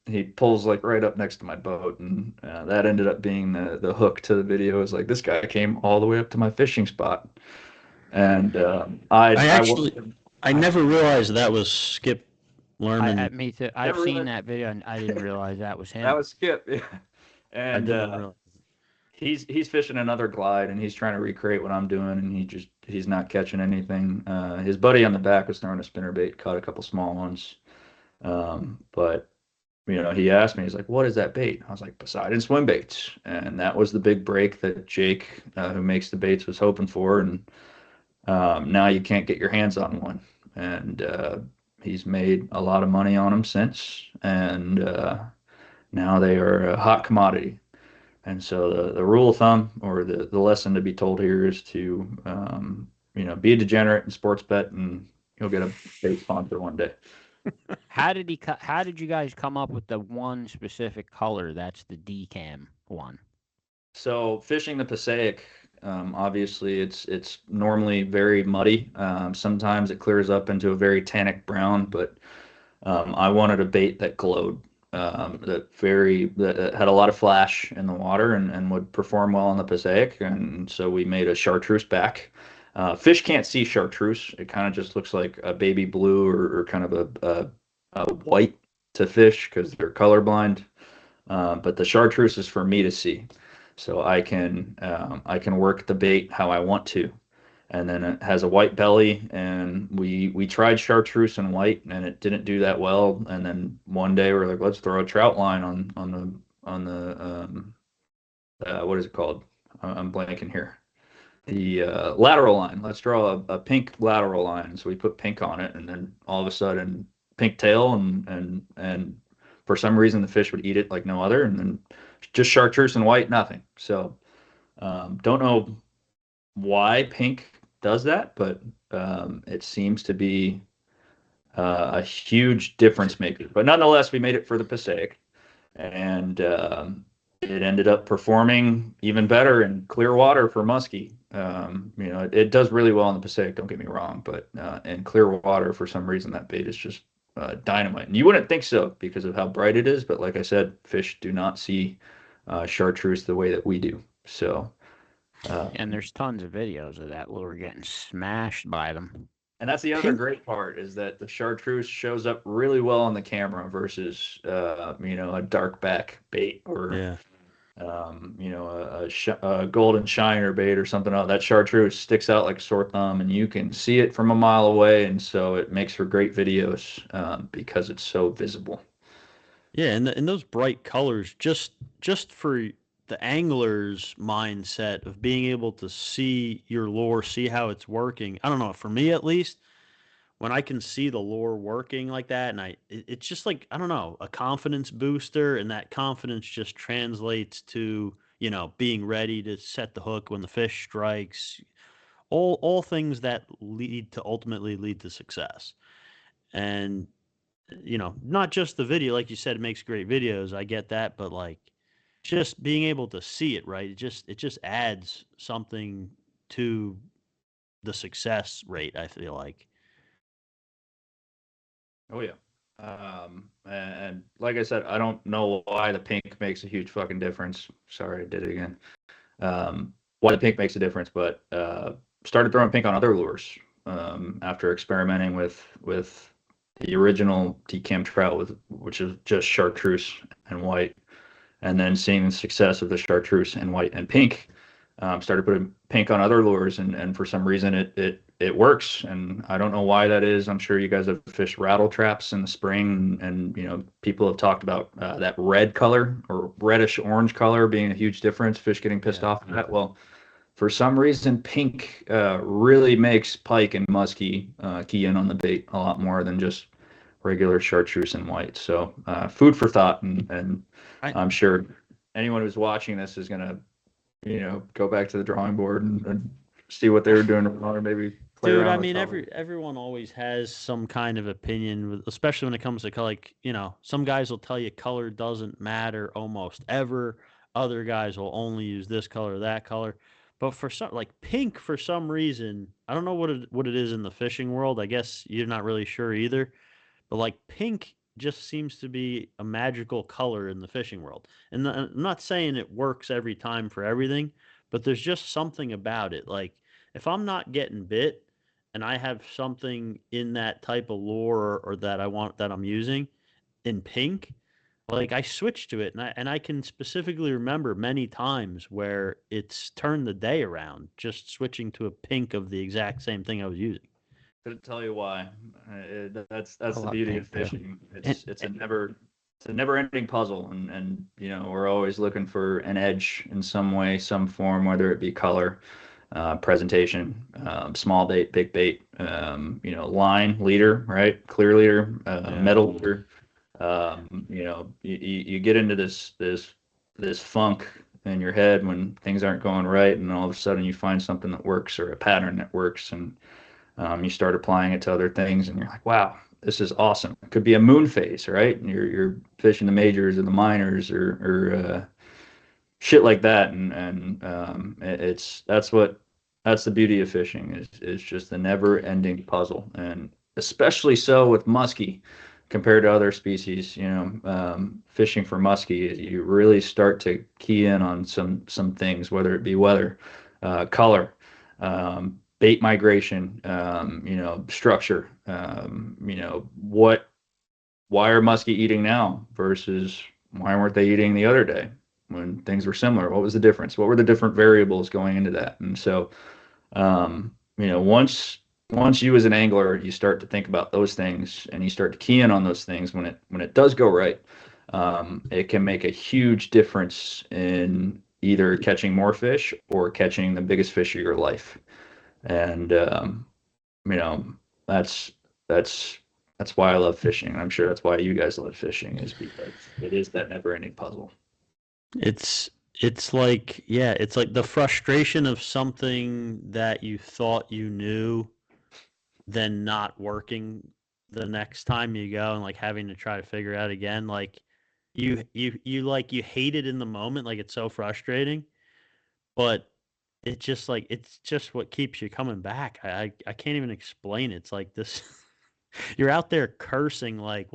he pulls like right up next to my boat, and that ended up being the hook to the video. Is like, this guy came all the way up to my fishing spot, and I never realized that was Skip Lerman. Me too. I've seen that video, and I didn't realize that was him. That was Skip, yeah. I And didn't realize. he's fishing another glide, and he's trying to recreate what I'm doing, and he's not catching anything. His buddy on the back was throwing a spinnerbait, caught a couple small ones. But he asked me, he's like, "What is that bait?" I was like, "Poseidon swim baits," and that was the big break that Jake, who makes the baits, was hoping for. And now you can't get your hands on one, and he's made a lot of money on them since, and now they are a hot commodity. And so the rule of thumb, or the lesson to be told here, is to be a degenerate and sports bet, and you'll get a bait sponsor one day. How did you guys come up with the one specific color that's the DKam one? So fishing the Passaic, obviously it's normally very muddy. Sometimes it clears up into a very tannic brown, but I wanted a bait that glowed, that had a lot of flash in the water, and would perform well on the Passaic. And so we made a chartreuse back. Fish can't see chartreuse. It kind of just looks like a baby blue, or kind of a white to fish, because they're colorblind. But the chartreuse is for me to see, so I can work the bait how I want to. And then it has a white belly, and we tried chartreuse and white, and it didn't do that well. And then one day we're like, let's throw a trout line on the what is it called? I'm blanking here. The lateral line. Let's draw a pink lateral line. So we put pink on it, and then all of a sudden, pink tail, and for some reason the fish would eat it like no other, and then just chartreuse and white, nothing. So don't know why pink does that, but it seems to be a huge difference maker. But nonetheless, we made it for the Passaic, and it ended up performing even better in clear water for muskie. It does really well in the Passaic, don't get me wrong, but in clear water, for some reason, that bait is just dynamite. And you wouldn't think so because of how bright it is, but like I said, fish do not see chartreuse the way that we do. So, and there's tons of videos of that lure getting smashed by them. And that's the other great part, is that the chartreuse shows up really well on the camera versus a dark back bait, or a golden shiner bait or something else. That chartreuse sticks out like a sore thumb, and you can see it from a mile away, and so it makes for great videos because it's so visible. Yeah, and those bright colors, just for the angler's mindset of being able to see your lure, see how it's working. I don't know, for me at least, when I can see the lure working like that, and it's just like, I don't know, a confidence booster, and that confidence just translates to, being ready to set the hook when the fish strikes, all things that ultimately lead to success. And, not just the video, like you said, it makes great videos. I get that, but like, just being able to see it, right? It just adds something to the success rate, I feel like. Oh yeah. And like I said, I don't know why the pink makes a huge fucking difference. Sorry, I did it again. Why the pink makes a difference, but started throwing pink on other lures after experimenting with the original DKam Trout, which is just chartreuse and white. And then seeing the success of the chartreuse and white and pink, started putting pink on other lures, and for some reason it works. And I don't know why that is. I'm sure you guys have fished rattle traps in the spring, and people have talked about that red color or reddish orange color being a huge difference, fish getting pissed off at that. Well, for some reason, pink really makes pike and muskie key in on the bait a lot more than just regular chartreuse and white. So food for thought, and I'm sure anyone who's watching this is gonna, go back to the drawing board and see what they were doing wrong, or maybe play Dude, around I mean, with everyone always has some kind of opinion, especially when it comes to color. Like, some guys will tell you color doesn't matter almost ever. other guys will only use this color or that color. But for some, like pink, for some reason, I don't know what it is in the fishing world. I guess you're not really sure either. But like pink just seems to be a magical color in the fishing world. And I'm not saying it works every time for everything, but there's just something about it. Like if I'm not getting bit and I have something in that type of lure or that I'm using in pink, like I switched to it and I can specifically remember many times where it's turned the day around just switching to a pink of the exact same thing I was using. Couldn't tell you why. That's I the love beauty pink of too. fishing. And, It's a never ending puzzle, and you know we're always looking for an edge in some way, some form, whether it be color, presentation, small bait, big bait, you know, line, leader, right, clear leader, metal leader. You know, you get into this funk in your head when things aren't going right, and all of a sudden you find something that works or a pattern that works, and you start applying it to other things, and you're like, wow, this is awesome. It could be a moon phase, right? And you're fishing the majors or the minors or shit like that, and that's the beauty of fishing is just the never-ending puzzle, and especially so with muskie compared to other species. You know, fishing for muskie, you really start to key in on some things, whether it be weather, color. Bait migration, you know, structure, you know, why are muskie eating now versus why weren't they eating the other day when things were similar? What was the difference? What were the different variables going into that? And so, you know, once you as an angler, you start to think about those things and you start to key in on those things when it does go right, it can make a huge difference in either catching more fish or catching the biggest fish of your life. And you know that's that's that's why I love fishing. And I'm sure that's why you guys love fishing, is because it is that never-ending puzzle. It's it's like the frustration of something that you thought you knew, then not working the next time you go and like having to try to figure out again. Like you hate it in the moment, like it's so frustrating, but it's just what keeps you coming back. I can't even explain it. It's like this you're out there cursing like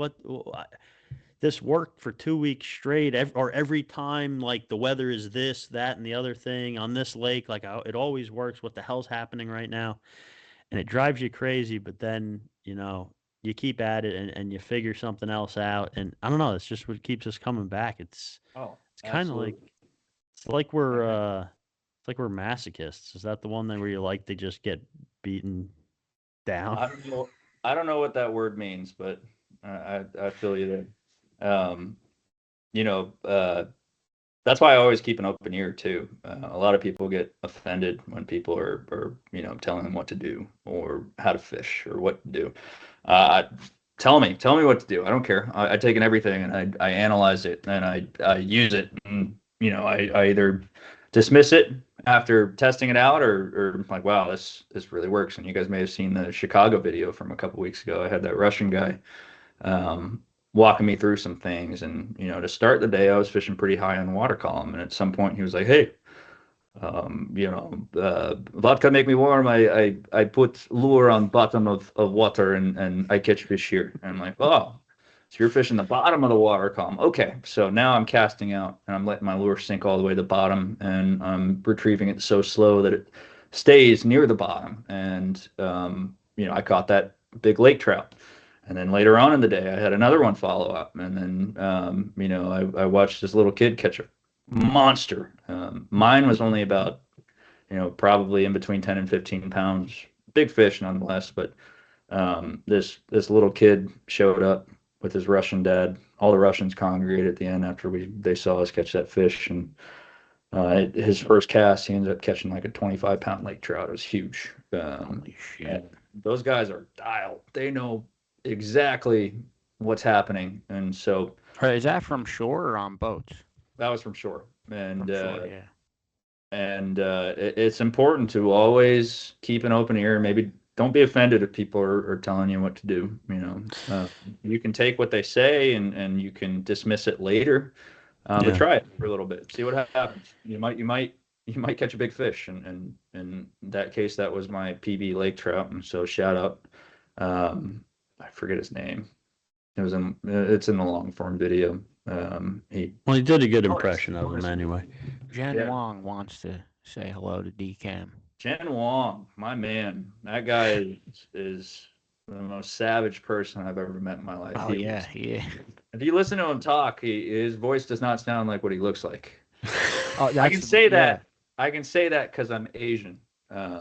this worked for 2 weeks straight, or every time like the weather is this, that, and the other thing on this lake, like it always works. What the hell's happening right now? And it drives you crazy. But then you keep at it and you figure something else out. And I don't know. It's just what keeps us coming back. It's kind of like it's like we're masochists. Is that the one that where you like to just get beaten down? I don't know what that word means, but I feel you there. You know, that's why I always keep an open ear too. A lot of people get offended when people are you know telling them what to do or how to fish or what to do. Tell me what to do. I don't care. I take in everything and I analyze it and I use it. And, you know, I either dismiss it after testing it out or like, wow, this really works. And you guys may have seen the Chicago video from a couple weeks ago. I had that Russian guy walking me through some things, and you know, to start the day, I was fishing pretty high on the water column, and at some point, he was like, "Hey, you know, vodka make me warm. I put lure on bottom of water, and I catch fish here." And I'm like, "Oh, so you're fishing the bottom of the water column? Okay." So now I'm casting out, and I'm letting my lure sink all the way to the bottom, and I'm retrieving it so slow that it stays near the bottom. And you know, I caught that big lake trout. And then later on in the day, I had another one follow up. And then, you know, I watched this little kid catch a monster. Mine was only about, you know, probably in between 10 and 15 pounds. Big fish nonetheless. But this little kid showed up with his Russian dad. All the Russians congregated at the end after they saw us catch that fish. And his first cast, he ended up catching like a 25-pound lake trout. It was huge. Holy shit. Those guys are dialed. They know exactly what's happening, and so Is that from shore or on boats? that was from shore. And From shore, yeah. and it's important to always keep an open ear. Maybe don't be offended if people are telling you what to do. You know, you can take what they say and you can dismiss it later. But try it for a little bit. See what happens. You might catch a big fish. And in that case, that was my PB lake trout. And so shout out. I forget his name. It's in the long form video. He did a good impression of him anyway. Jen Wong wants to say hello to DKam. Jen Wong, my man. That guy is the most savage person I've ever met in my life. Oh, yeah. If you listen to him talk, his voice does not sound like what he looks like. Oh, I can say that. I can say that because I'm Asian.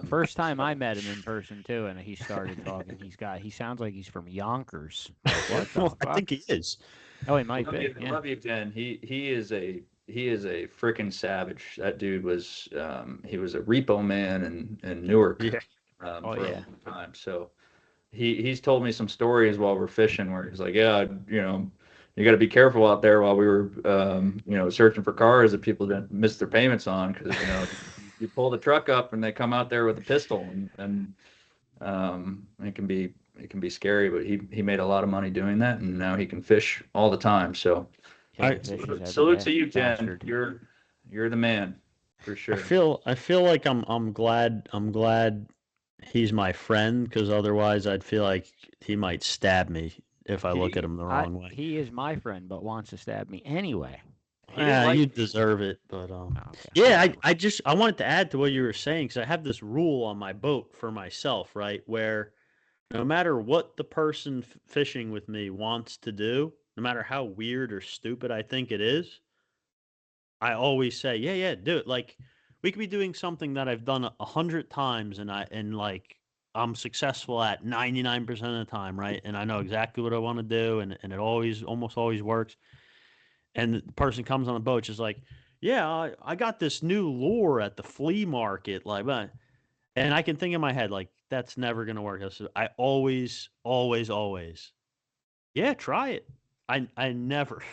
First time I met him in person too, and he started talking. He sounds like he's from Yonkers. Like, what the I think he is. Oh, he might be. Love you, Jen. He is a freaking savage. That dude was he was a repo man in Newark for a long time. So he's told me some stories while we're fishing where he's like, yeah, you got to be careful out there while we were searching for cars that people didn't miss their payments on, because you pull the truck up and they come out there with a pistol, and it can be scary. But he made a lot of money doing that, and now he can fish all the time. So salute to you, Jen. You're the man for sure. I feel like I'm glad he's my friend, because otherwise I'd feel like he might stab me if I look at him the wrong way. He is my friend, but wants to stab me anyway. Yeah, you deserve it, but yeah, I wanted to add to what you were saying, because I have this rule on my boat for myself, right, where no matter what the person fishing with me wants to do, no matter how weird or stupid I think it is, I always say, yeah, do it. Like, we could be doing something that I've done 100 times, and I'm successful at 99% of the time, right? And I know exactly what I want to do, and it almost always works. And the person comes on the boat, just like, yeah, I got this new lure at the flea market, like, and I can think in my head, like, that's never gonna work. I always, yeah, try it. I never,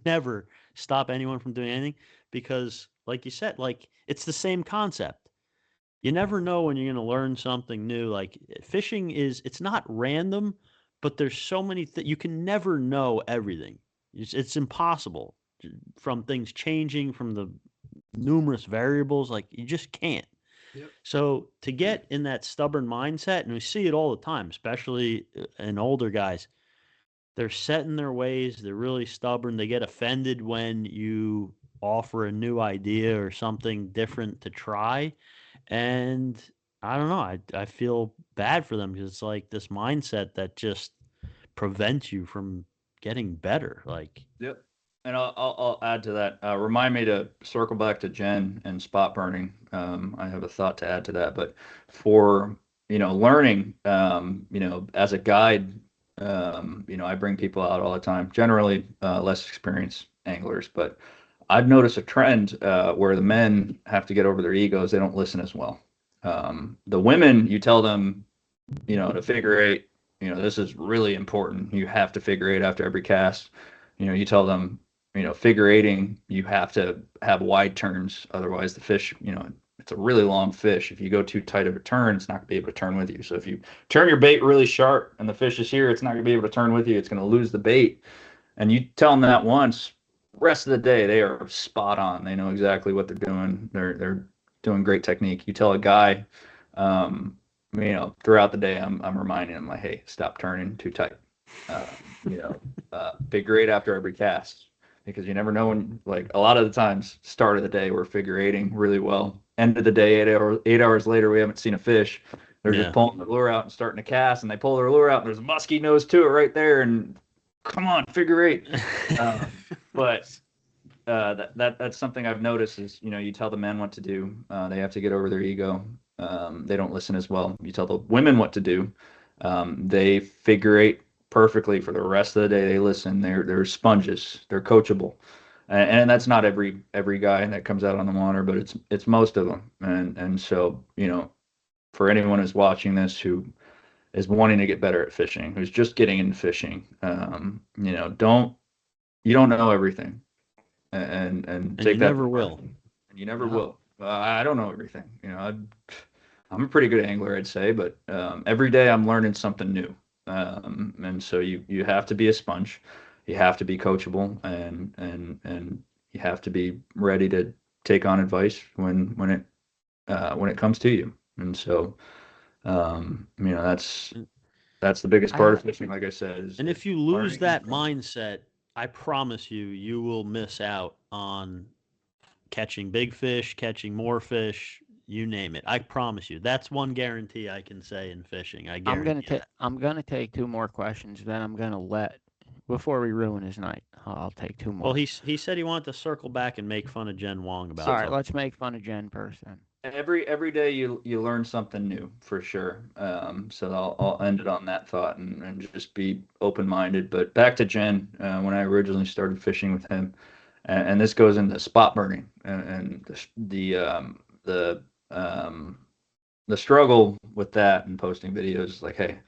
never stop anyone from doing anything, because, like you said, like, it's the same concept. You never know when you're going to learn something new. Like, fishing it's not random, but there's so many you can never know everything. It's impossible, from things changing, from the numerous variables. Like, you just can't. Yep. So to get in that stubborn mindset, and we see it all the time, especially in older guys, they're set in their ways. They're really stubborn. They get offended when you offer a new idea or something different to try. And I don't know. I feel bad for them, because it's like this mindset that just prevents you from getting better. Like, yep. And I'll add to that. Remind me to circle back to Jen and spot burning. I have a thought to add to that. But for learning, as a guide, I bring people out all the time. Generally, less experienced anglers, but I've noticed a trend where the men have to get over their egos. They don't listen as well. The women, you tell them, to figure eight. This is really important. You have to figure eight after every cast. You tell them, figure eighting, you have to have wide turns. Otherwise, the fish, it's a really long fish. If you go too tight of a turn, it's not going to be able to turn with you. So if you turn your bait really sharp and the fish is here, it's not going to be able to turn with you. It's going to lose the bait. And you tell them that once, rest of the day, they are spot on. They know exactly what they're doing. They're doing great technique. You tell a guy, throughout the day, I'm reminding him, like, hey, stop turning too tight. Figure eight after every cast, because you never know when, like, a lot of the times, start of the day, we're figure eighting really well. End of the day, 8 hours later, we haven't seen a fish. They're just pulling the lure out and starting to cast, and they pull their lure out, and there's a musky nose to it right there, and come on, figure eight. But that's something I've noticed is, you tell the men what to do. They have to get over their ego. They don't listen as well. You tell the women what to do. They figure eight perfectly for the rest of the day. They listen. They're sponges. They're coachable. And that's not every guy that comes out on the water, but it's most of them. And so, for anyone who's watching this who is wanting to get better at fishing, who's just getting into fishing, you don't know everything, and take you that. Never will. You never will. I don't know everything. I'm a pretty good angler, I'd say, but every day I'm learning something new. And so you have to be a sponge. you have to be coachable, and you have to be ready to take on advice when it comes to you. And so, that's the biggest part of fishing, like I said. And if you is lose learning that from- mindset, I promise you, you will miss out on catching big fish, catching more fish, you name it. I promise you. That's one guarantee I can say in fishing. I guarantee that. I'm gonna take 2 more questions. Then I'm gonna let before we ruin his night. I'll take 2 more. Well, he said he wanted to circle back and make fun of Jen Wong about it. All right, let's make fun of Jen first then. Every day you learn something new, for sure. So I'll end it on that thought, and just be open-minded. But back to Jen, when I originally started fishing with him, and this goes into spot burning, and the struggle with that and posting videos is like, hey,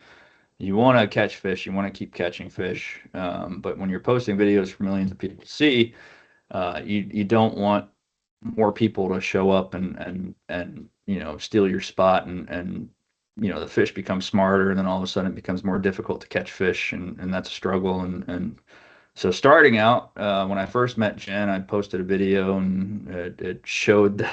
you want to catch fish, you want to keep catching fish, but when you're posting videos for millions of people to see, you don't want more people to show up and steal your spot, and the fish become smarter, and then all of a sudden it becomes more difficult to catch fish, and that's a struggle. And so starting out, when I first met Jen, I posted a video, and it showed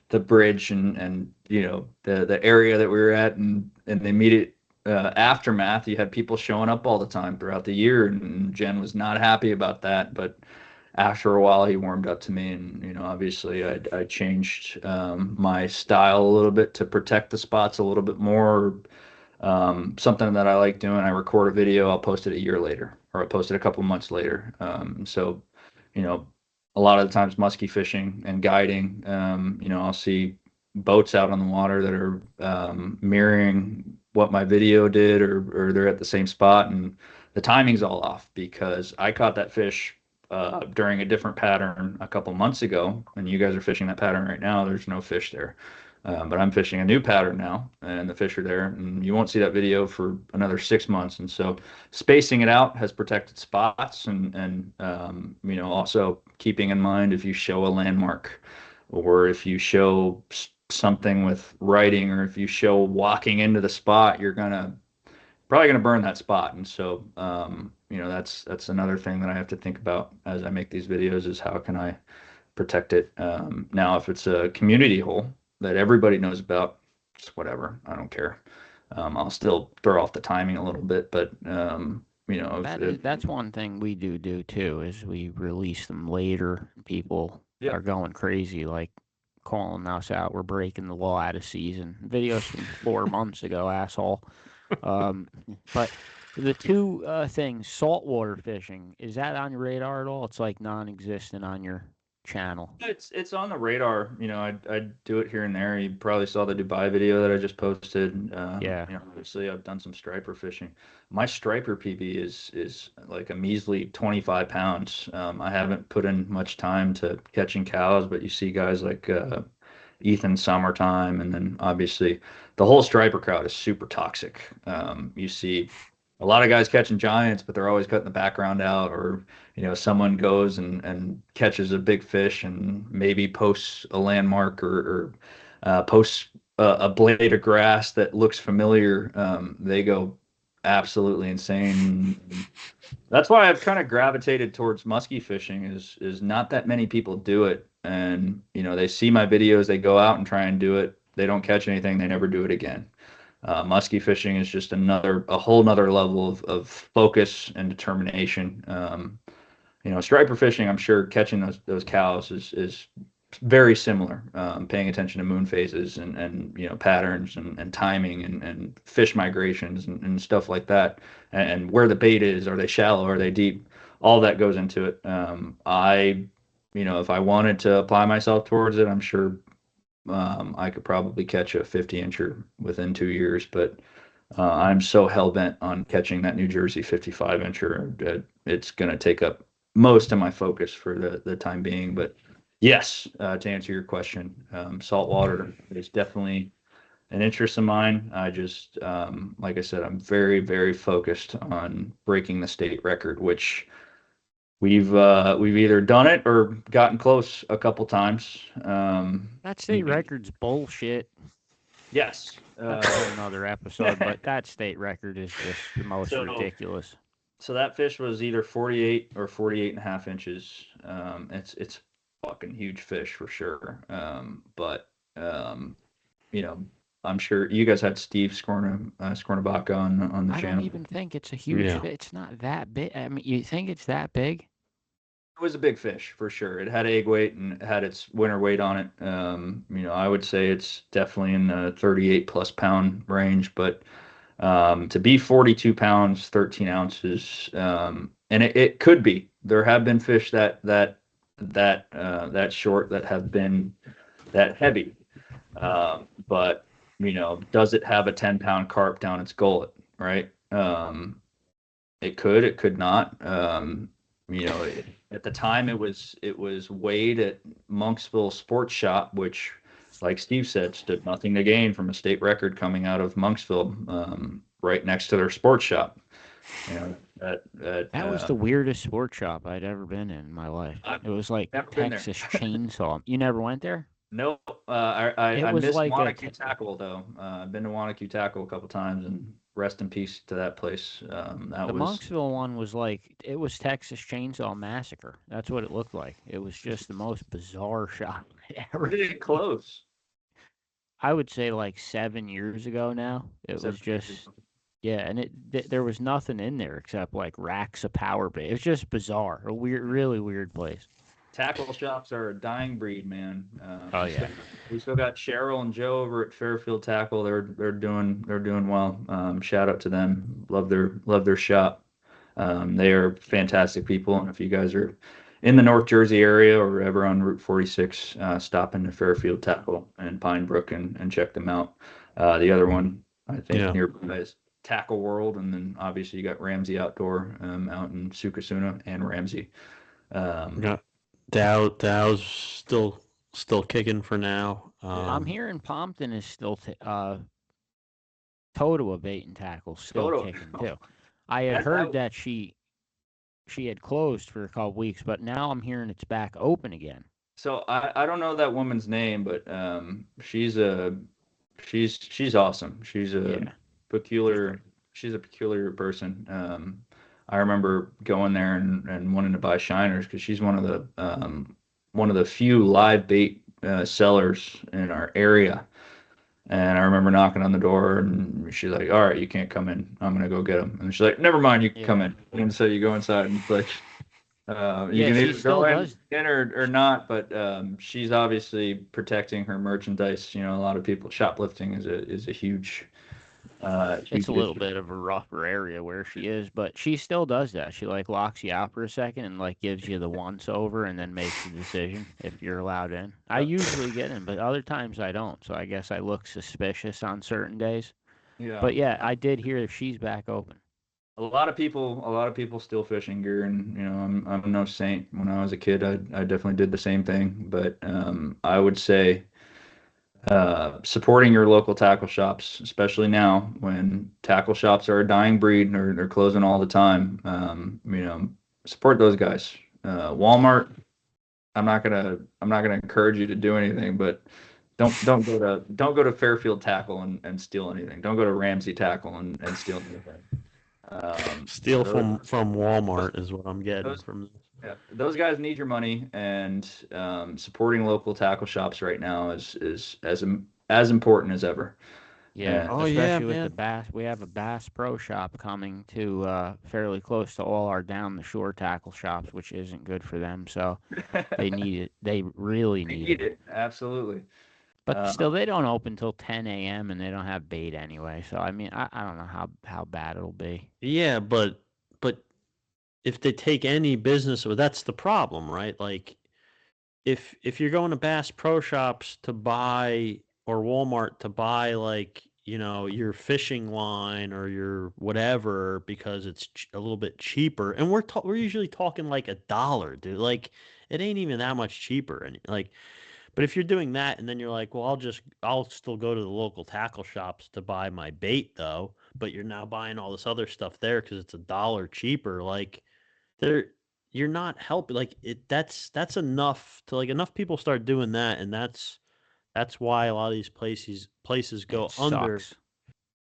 the bridge, and the area that we were at, and the immediate aftermath. You had people showing up all the time throughout the year, and Jen was not happy about that. But after a while, he warmed up to me, and obviously I changed my style a little bit to protect the spots a little bit more. Something that I like doing, I record a video, I'll post it a year later, or I'll post it a couple months later. So a lot of the times muskie fishing and guiding, I'll see boats out on the water that are mirroring what my video did, or they're at the same spot, and the timing's all off because I caught that fish during a different pattern a couple months ago, and you guys are fishing that pattern right now. There's no fish there. But I'm fishing a new pattern now, and the fish are there, and you won't see that video for another 6 months. And so spacing it out has protected spots, and also keeping in mind, if you show a landmark, or if you show something with writing, or if you show walking into the spot, you're probably gonna burn that spot. And so that's another thing that I have to think about as I make these videos, is how can I protect it. Now, if it's a community hole that everybody knows about, it's whatever, I don't care. I'll still throw off the timing a little bit, but that's one thing we do too, is we release them later. People are going crazy, like calling us out. We're breaking the law out of season. Videos from 4 months ago, asshole. But the 2 things, saltwater fishing, is that on your radar at all? It's like non-existent on your channel. It's on the radar. I do it here and there. You probably saw the Dubai video that I just posted. Obviously I've done some striper fishing. My striper PB is like a measly 25 pounds. I haven't put in much time to catching cows, but you see guys like Ethan Summertime, and then obviously the whole striper crowd is super toxic. You see a lot of guys catching giants, but they're always cutting the background out, or someone goes and catches a big fish and maybe posts a landmark, or posts a blade of grass that looks familiar. They go absolutely insane. That's why I've kind of gravitated towards muskie fishing. Is not that many people do it, and they see my videos, they go out and try and do it, they don't catch anything, they never do it again. Muskie fishing is just a whole nother level of focus and determination. Striper fishing, I'm sure catching those cows is very similar. Paying attention to moon phases, and patterns, and timing, and fish migrations, and stuff like that, and where the bait is. Are they shallow? Are they deep? All that goes into it. If I wanted to apply myself towards it, I'm sure I could probably catch a 50-incher within 2 years, but I'm so hell-bent on catching that New Jersey 55-incher that it's going to take up most of my focus for the time being. But yes, to answer your question, saltwater is definitely an interest of mine. I just, like I said, I'm very, very focused on breaking the state record, which we've either done it or gotten close a couple times. That state record's bullshit. Yes. That's a whole another episode, but that state record is just the most ridiculous. So that fish was either 48 or 48 and a half inches. It's fucking huge fish for sure. But you know, I'm sure you guys had Steve Scornabaka on the I don't channel. even think it's a huge Yeah. fish. It's not that big. I mean, you think it's that big? It was a big fish for sure. It had egg weight and it had its winter weight on it. I would say it's definitely in the 38 plus pound range, but to be 42 pounds, 13 ounces, and it could be. There have been fish that short that have been that heavy. But does it have a 10-pound carp down its gullet? Right? It could not. At the time it was weighed at Monksville Sports Shop, which, like Steve said, stood nothing to gain from a state record coming out of Monksville, right next to their sports shop. That was the weirdest sports shop I'd ever been in my life. I've It was like never been there. Texas Chainsaw. You never went there? No, It I was missed like Wanacue Tackle though. I've been to Wanacue Tackle a couple times, and rest in peace to that place. That the was Monksville one was like it was Texas Chainsaw Massacre. That's what it looked like. It was just the most bizarre shop I'd ever where did it seen. close? I would say like 7 years ago now. It was 7 years just ago. yeah, and there was nothing in there except like racks of power bait. It was just bizarre, a weird, really weird place. Tackle shops are a dying breed, man. Oh yeah, We still got Cheryl and Joe over at Fairfield Tackle. They're doing well. Shout out to them. Love their shop. They are fantastic people. And if you guys are in the North Jersey area or ever on Route 46, stop into Fairfield Tackle and Pine Brook and check them out. The other one I think Yeah. nearby is Tackle World, and then obviously you got Ramsey Outdoor out in Sukasuna and Ramsey. Yeah. Dow's still kicking for now. I'm hearing Pompton is still Totowa bait and tackle still Toto. kicking too. I had heard that she had closed for a couple weeks, but now I'm hearing it's back open again. So I don't know that woman's name, but she's awesome. She's a Yeah. peculiar she's a peculiar person. I remember going there and wanting to buy shiners because she's one of the few live bait sellers in our area. And I remember knocking on the door, and she's like, "All right, you can't come in. I'm gonna go get them." And she's like, "Never mind, you can come in." And so you go inside, and it's like, you Yeah, can she either still go does. in or not, but she's obviously protecting her merchandise. A lot of people shoplifting is a huge, It's huge a little issue. bit of a rougher area where she is, but she still does that. She like locks you out for a second and like gives you the once over and then makes the decision if you're allowed in. I Yep. usually get in, but other times I don't. So I guess I look suspicious on certain days. Yeah. But yeah, I did hear that she's back open. A lot of people still fishing gear, and I'm no saint. When I was a kid, I definitely did the same thing, but I would say supporting your local tackle shops, especially now when tackle shops are a dying breed and they're closing all the time. Support those guys. Walmart. I'm not gonna encourage you to do anything, but don't go to Fairfield Tackle and steal anything. Don't go to Ramsey Tackle and steal anything. Steal Those, from Walmart is what I'm getting those from this. yeah, those guys need your money, and supporting local tackle shops right now is as important as ever. Yeah, And Oh yeah, especially with the man. Bass. We have a Bass Pro Shop coming to fairly close to all our down the shore tackle shops, which isn't good for them. So they need it. They really they need need it. it absolutely. But Uh, still, they don't open till 10 a.m. and they don't have bait anyway. So I mean, I don't know how bad it'll be. Yeah, but if they take any business, well, that's the problem, right? Like if you're going to Bass Pro Shops to buy or Walmart to buy like your fishing line or your whatever because it's a little bit cheaper, and we're usually talking like $1, dude. Like it ain't even that much cheaper, and like. But if you're doing that and then you're like, well, I'll still go to the local tackle shops to buy my bait though, but you're now buying all this other stuff there because it's $1 cheaper. Like there, you're not helping. Like that's enough to like enough people start doing that, and that's why a lot of these places It go under. sucks.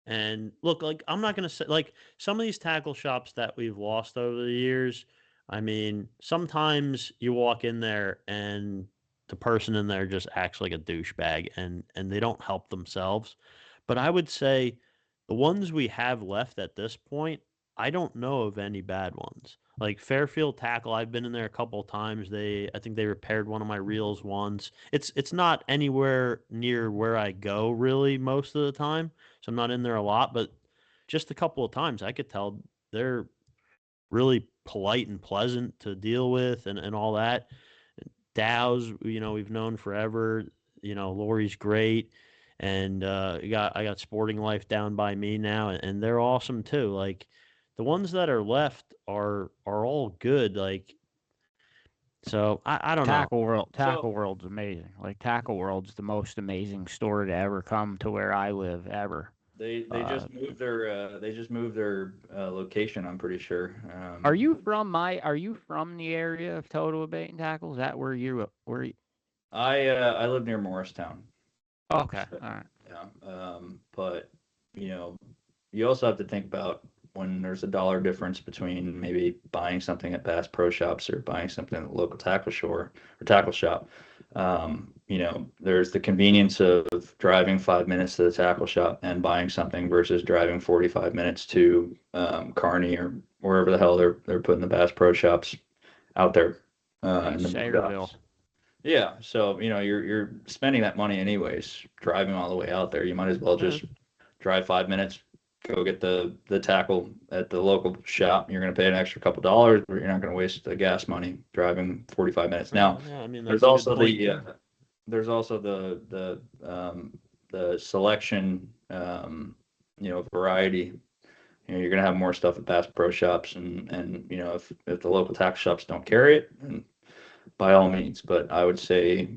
And look, like, I'm not going to say, like, some of these tackle shops that we've lost over the years, I mean, sometimes you walk in there and the person in there just acts like a douchebag, and they don't help themselves. But I would say the ones we have left at this point, I don't know of any bad ones. Like Fairfield Tackle, I've been in there a couple of times. I think they repaired one of my reels once. It's not anywhere near where I go really most of the time, so I'm not in there a lot. But just a couple of times, I could tell they're really polite and pleasant to deal with, and all that. Dow's, we've known forever. Lori's great, and I got Sporting Life down by me now, and they're awesome too. Like, the ones that are left are all good. Like, so I don't know. Tackle World's amazing. Like, Tackle World's the most amazing store to ever come to where I live ever. They just moved their location. I'm pretty sure. Are you from the area of Totowa Bait and Tackle? Is that where you? I live near Morristown. Okay, So, all right. yeah. But you also have to think about when there's a dollar difference between maybe buying something at Bass Pro Shops or buying something at the local tackle shore or tackle shop. There's the convenience of driving 5 minutes to the tackle shop and buying something versus driving 45 minutes to Kearney or wherever the hell they're putting the Bass Pro Shops out there in the Sayreville. Yeah, so you're spending that money anyways, driving all the way out there. You might as well just drive 5 minutes, go get the tackle at the local shop. You're going to pay an extra couple dollars, but you're not going to waste the gas money driving 45 minutes. Now, Yeah, I mean, there's also the selection, variety. You're going to have more stuff at Bass Pro Shops, and if the local tackle shops don't carry it, and by all means. But I would say,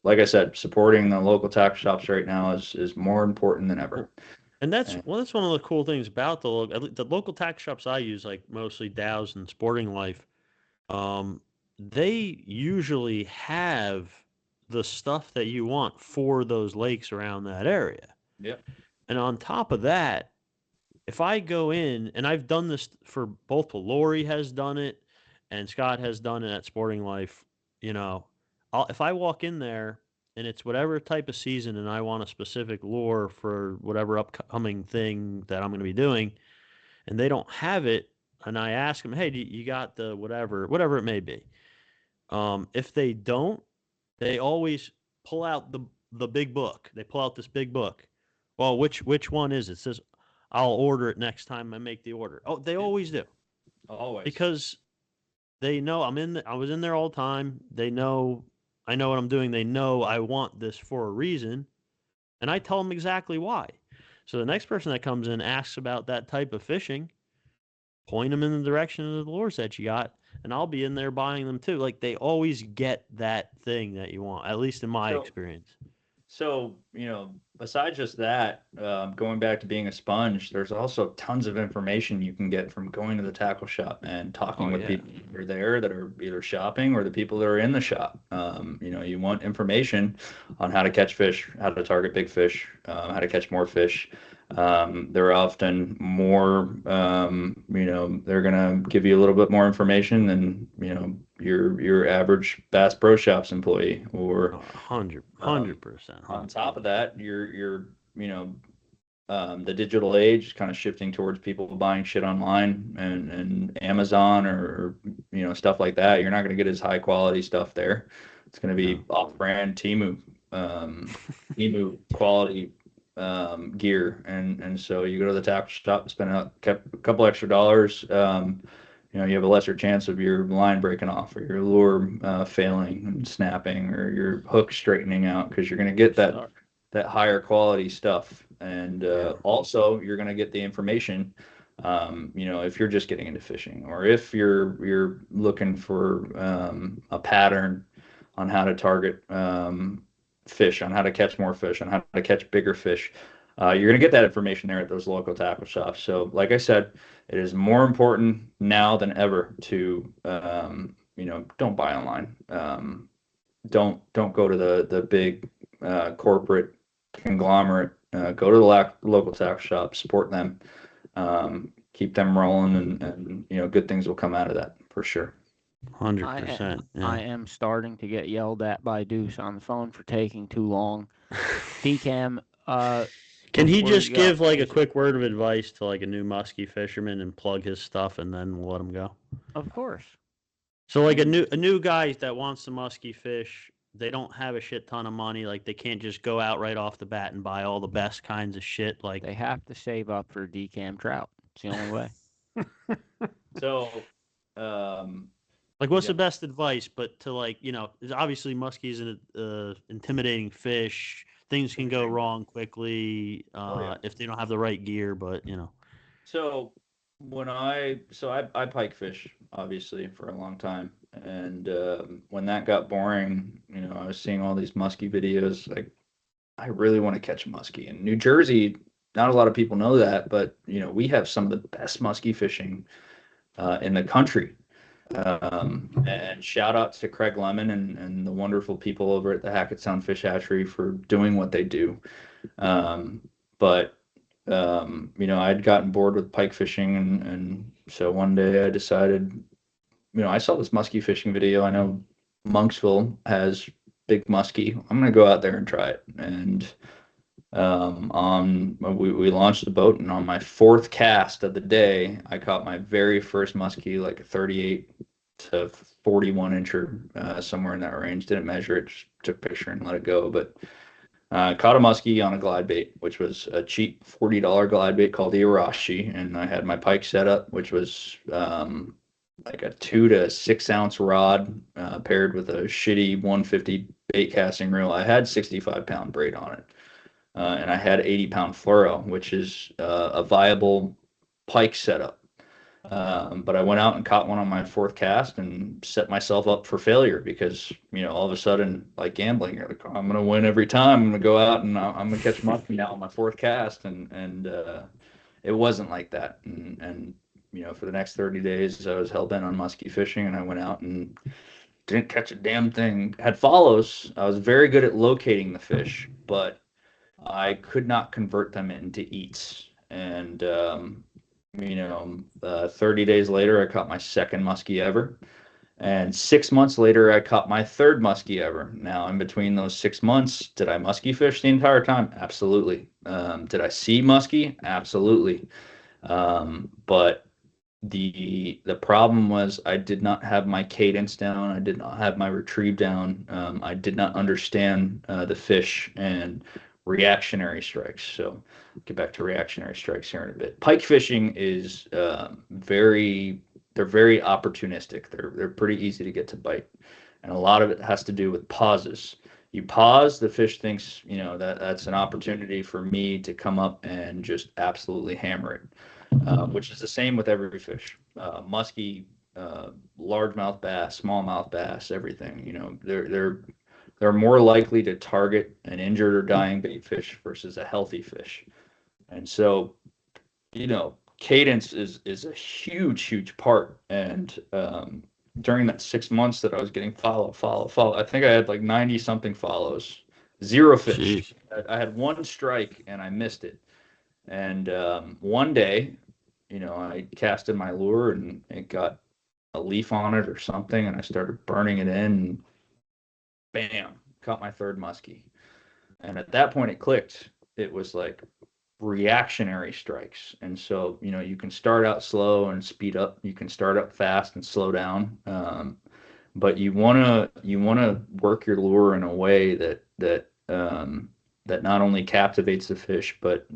like I said, supporting the local tackle shops right now is more important than ever. And that's one of the cool things about the local tackle shops I use, like mostly Dow's and Sporting Life. They usually have the stuff that you want for those lakes around that area. Yep. And on top of that, if I go in, and I've done this for both, Lori has done it and Scott has done it at Sporting Life, if I walk in there and it's whatever type of season and I want a specific lure for whatever upcoming thing that I'm going to be doing, and they don't have it, and I ask them, hey, do you got the whatever it may be. If they don't, they always pull out the big book. They pull out this big book. Well, which one is it? It says, I'll order it next time I make the order. Oh, they always do. Always. Because they know I was in there all the time. They know I know what I'm doing. They know I want this for a reason, and I tell them exactly why. So the next person that comes in asks about that type of fishing, point them in the direction of the lures that you got, and I'll be in there buying them too. Like, they always get that thing that you want, at least in my experience. So, besides just that, going back to being a sponge, there's also tons of information you can get from going to the tackle shop and talking with people who are there that are either shopping or the people that are in the shop. You want information on how to catch fish, how to target big fish, how to catch more fish. They're often more, they're going to give you a little bit more information than, your average Bass Pro Shops employee, or 100%. On top of that, the digital age is kind of shifting towards people buying shit online and Amazon or stuff like that. You're not going to get as high quality stuff there. It's going to be off-brand Temu quality gear, and so you go to the tackle shop, spend a couple extra dollars. You have a lesser chance of your line breaking off or your lure failing and snapping or your hook straightening out, because you're going to get that higher quality stuff. And also you're going to get the information, if you're just getting into fishing, or if you're looking for a pattern on how to target fish, on how to catch more fish, on how to catch bigger fish. You're going to get that information there at those local tackle shops. So like I said, it is more important now than ever to, don't buy online. Don't go to the big corporate conglomerate go to the local tackle shop, support them, keep them rolling, and good things will come out of that for sure. 100%. I am starting to get yelled at by Deuce on the phone for taking too long. DKam, can he before just you go, give like a quick word of advice to like a new muskie fisherman and plug his stuff, and then we'll let him go? Of course. So like a new guy that wants to muskie fish, they don't have a shit ton of money. Like they can't just go out right off the bat and buy all the best kinds of shit. Like They have to save up for DKam Trout. It's the only way. So, like what's the best advice? But to like obviously muskie is an intimidating fish. Things can go wrong quickly if they don't have the right gear. But So I pike fish obviously for a long time, and when that got boring, I was seeing all these muskie videos. Like, I really want to catch a muskie. In New Jersey, not a lot of people know that, but we have some of the best muskie fishing in the country. And shout out to Craig Lemon and the wonderful people over at the Hopatcong Fish Hatchery for doing what they do. But I'd gotten bored with pike fishing, and so one day I decided, I saw this muskie fishing video. I know Monksville has big muskie. I'm gonna go out there and try it. And we launched the boat, and on my fourth cast of the day, I caught my very first muskie, like a 38 to 41 incher, somewhere in that range. Didn't measure it, just took a picture and let it go. But caught a muskie on a glide bait, which was a cheap $40 glide bait called the Arashi, and I had my pike set up, which was like a 2 to 6 ounce rod paired with a shitty 150 bait casting reel. I had 65-pound braid on it. And I had 80-pound fluoro, which is a viable pike setup. But I went out and caught one on my fourth cast and set myself up for failure because, all of a sudden, like gambling, you're like, I'm going to win every time. I'm going to go out and I'm going to catch muskie now on my fourth cast. And it wasn't like that. And for the next 30 days, I was hell-bent on muskie fishing, and I went out and didn't catch a damn thing. Had follows. I was very good at locating the fish, but I could not convert them into eats. And, 30 days later, I caught my second muskie ever. And 6 months later, I caught my third muskie ever. Now, in between those 6 months, did I muskie fish the entire time? Absolutely. Did I see muskie? Absolutely. But the problem was I did not have my cadence down. I did not have my retrieve down. I did not understand the fish and reactionary strikes. So get back to reactionary strikes here in a bit. Pike fishing is very opportunistic. They're pretty easy to get to bite, and a lot of it has to do with pauses. You pause, the fish thinks that's an opportunity for me to come up and just absolutely hammer it, which is the same with every fish. Muskie, largemouth bass, smallmouth bass, everything. They're more likely to target an injured or dying bait fish versus a healthy fish. And so, cadence is a huge part. And during that 6 months that I was getting follow, I think I had like 90 something follows, zero fish. Jeez. I had one strike and I missed it. And one day, I casted my lure and it got a leaf on it or something, and I started burning it in, and bam, caught my third muskie. And at that point it clicked. It was like reactionary strikes. And so, you can start out slow and speed up. You can start up fast and slow down. But you want to work your lure in a way that not only captivates the fish, but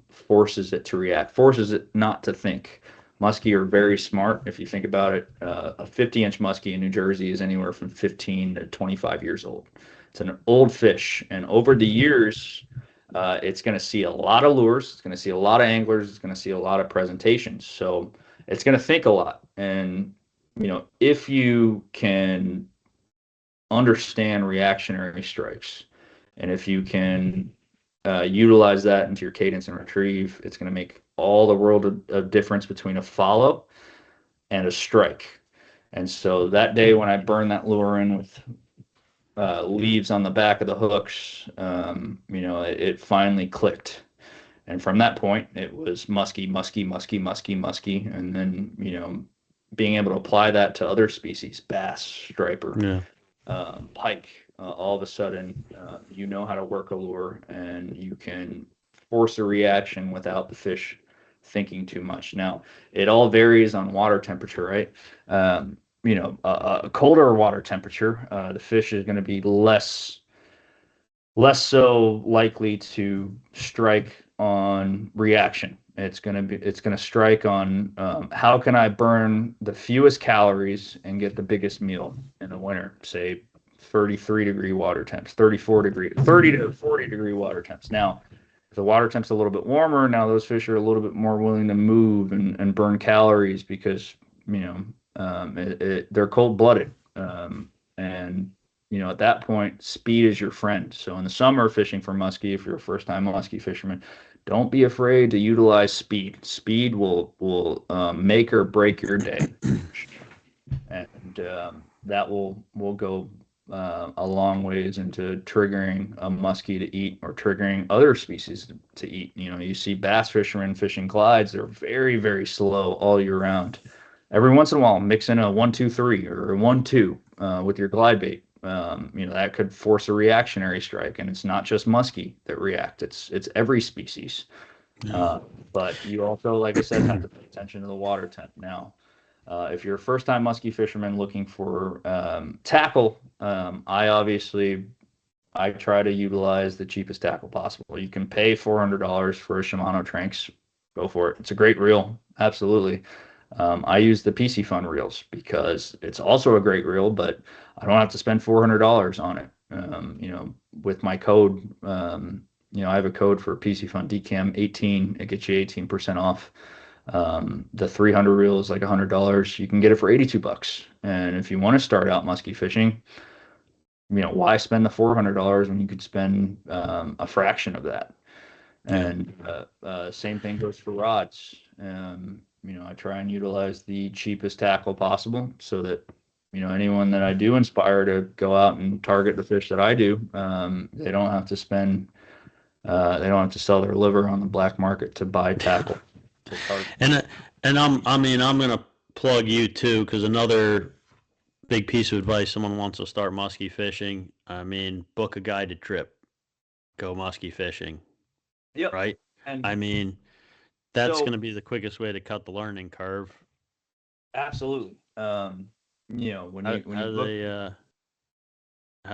forces it to react, forces it not to think. Muskie are very smart. If you think about it, a 50-inch muskie in New Jersey is anywhere from 15 to 25 years old. It's an old fish, and over the years, it's going to see a lot of lures. It's going to see a lot of anglers. It's going to see a lot of presentations. So it's going to think a lot. And if you can understand reactionary strikes, and if you can utilize that into your cadence and retrieve, it's going to make all the world of difference between a follow and a strike. And so that day when I burned that lure in with leaves on the back of the hooks, it finally clicked. And from that point, it was musky, musky, musky, musky, musky. And then, being able to apply that to other species, bass, striper, pike, all of a sudden, you know how to work a lure and you can force a reaction without the fish thinking too much. Now, it all varies on water temperature, right? A colder water temperature, the fish is going to be less so likely to strike on reaction. It's going to strike on how can I burn the fewest calories and get the biggest meal in the winter, say 33-degree water temps, 30 to 40-degree water temps. Now, if the water temp's a little bit warmer, now those fish are a little bit more willing to move and burn calories because, they're cold-blooded. And at that point, speed is your friend. So in the summer, fishing for muskie, if you're a first-time muskie fisherman, don't be afraid to utilize speed. Speed will make or break your day, and that will go a long ways into triggering a muskie to eat or triggering other species to eat. You see bass fishermen fishing glides; they're very, very slow all year round. Every once in a while, mix in a 1-2-3 or a 1-2 with your glide bait. That could force a reactionary strike, and it's not just muskie that react. It's every species. But you also, like I said, have to pay attention to the water temp. Now, if you're a first-time muskie fisherman looking for tackle, I try to utilize the cheapest tackle possible. You can pay $400 for a Shimano Tranx. Go for it. It's a great reel. Absolutely. I use the PC Fun reels because it's also a great reel, but I don't have to spend $400 on it. With my code, I have a code for PC Fun DKam 18. It gets you 18% off. The 300 reel is like $100. You can get it for $82. And if you want to start out muskie fishing, why spend the $400 when you could spend a fraction of that? And same thing goes for rods. I try and utilize the cheapest tackle possible so that, anyone that I do inspire to go out and target the fish that I do, they don't have to spend, they don't have to sell their liver on the black market to buy tackle. And I'm going to plug you too, because another big piece of advice, someone wants to start muskie fishing, book a guided trip, go muskie fishing. Yep. Right. And that's going to be the quickest way to cut the learning curve. Absolutely. When how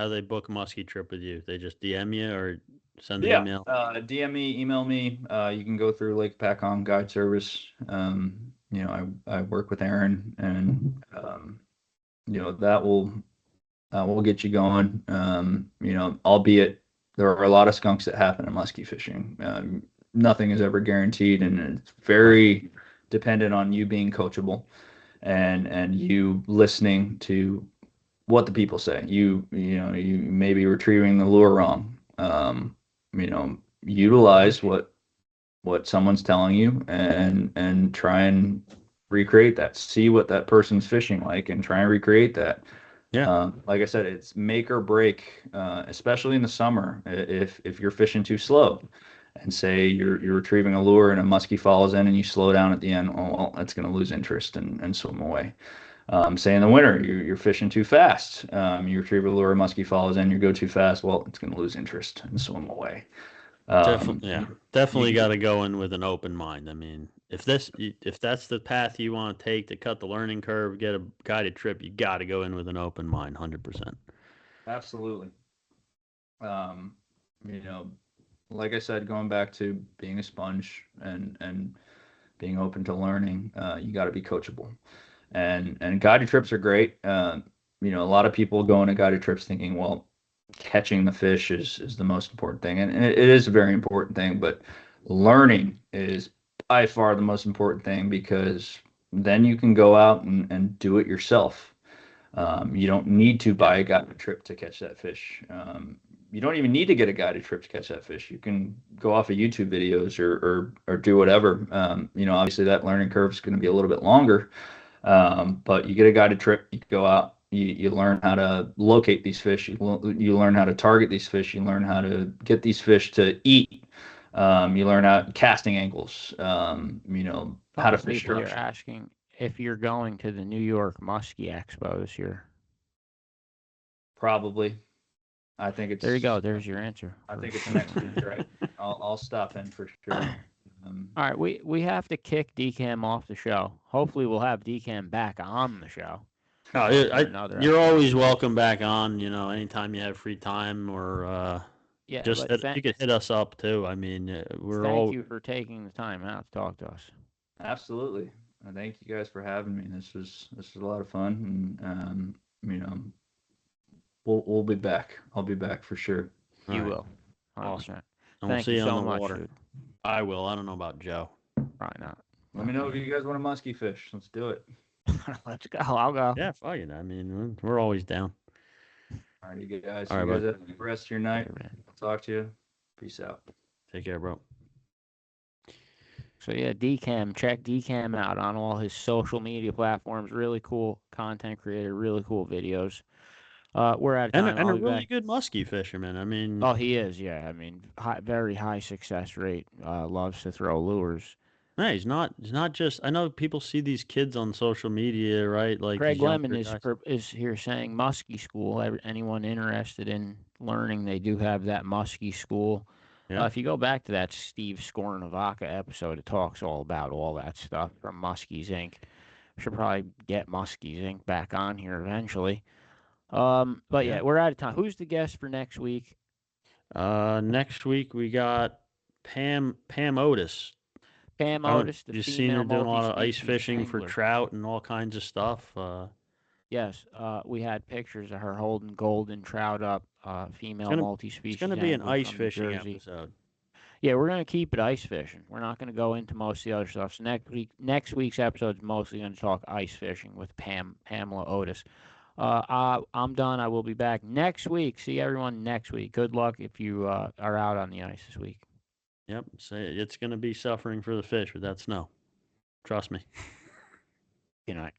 do they book a muskie trip with you? They just DM you or send an email? DM me, email me. You can go through Hopatcong guide service. I work with Aaron, and that will get you going. Albeit there are a lot of skunks that happen in muskie fishing. Nothing is ever guaranteed, and it's very dependent on you being coachable and you listening to what the people say. You may be retrieving the lure wrong. Utilize what someone's telling you and try and recreate that. See what that person's fishing like and try and recreate that. Yeah. Like I said, it's make or break, especially in the summer. If you're fishing too slow, and say you're retrieving a lure and a muskie follows in and you slow down at the end, that's going to lose interest and swim away. Say in the winter, you're fishing too fast. You retrieve a lure, a muskie follows in, you go too fast, it's going to lose interest and swim away. Definitely got to go in with an open mind. If that's the path you want to take to cut the learning curve, get a guided trip, you got to go in with an open mind, 100%. Absolutely. Like I said, going back to being a sponge and being open to learning, you got to be coachable. And guided trips are great. A lot of people go into guided trips thinking, catching the fish is the most important thing. And it is a very important thing, but learning is by far the most important thing, because then you can go out and do it yourself. You don't need to buy a guided trip to catch that fish. You don't even need to get a guided trip to catch that fish. You can go off of YouTube videos or do whatever. Obviously that learning curve is going to be a little bit longer, but you get a guided trip, you go out, You learn how to locate these fish. You learn how to target these fish. You learn how to get these fish to eat. You learn how casting angles. How to fish People here structure. asking if you're going to the New York Muskie Expo this year. Probably. I think it's. There you go. There's your answer. I think it's next week, right? I'll stop in for sure. All right, we have to kick DKam off the show. Hopefully, we'll have DKam back on the show. No, you're always welcome back on. Anytime you have free time, or you could hit us up too. I mean, Thank you for taking the time out to talk to us. Absolutely. Thank you guys for having me. This was a lot of fun, and we'll be back. I'll be back for sure. You will. 100%. Awesome. And we'll see you on the water. Dude. I will. I don't know about Joe. Probably not. Let me know if you guys want to muskie fish. Let's do it. Let's go. I'll go. Yeah, fuck it. I mean, we're always down. All right, you guys. All right, you guys have a good rest of your night. I'll talk to you. Peace out. Take care, bro. So yeah, DKam. Check DKam out on all his social media platforms. Really cool content creator. Really cool videos. We're out of time. And a really good muskie fisherman. I mean, he is. Yeah, I mean, very high success rate. Loves to throw lures. No, he's not just. I know people see these kids on social media, right? Like Craig Lemon is here saying muskie school. Anyone interested in learning, they do have that muskie school. Yeah. If you go back to that Steve Skornavaka episode, it talks all about all that stuff from Muskies Inc. Should probably get Muskies Inc. back on here eventually. But yeah, we're out of time. Who's the guest for next week? Next week we got Pam Otis. Pam Otis, the you seen her doing a lot of ice fishing angler. For trout and all kinds of stuff. Yes, we had pictures of her holding golden trout up. Female multi-species. It's going to be an ice fishing episode. Yeah, we're going to keep it ice fishing. We're not going to go into most of the other stuff. So next week's episode is mostly going to talk ice fishing with Pamela Otis. I'm done. I will be back next week. See everyone next week. Good luck if you are out on the ice this week. Yep. So it's going to be suffering for the fish with that snow. Trust me. Good night.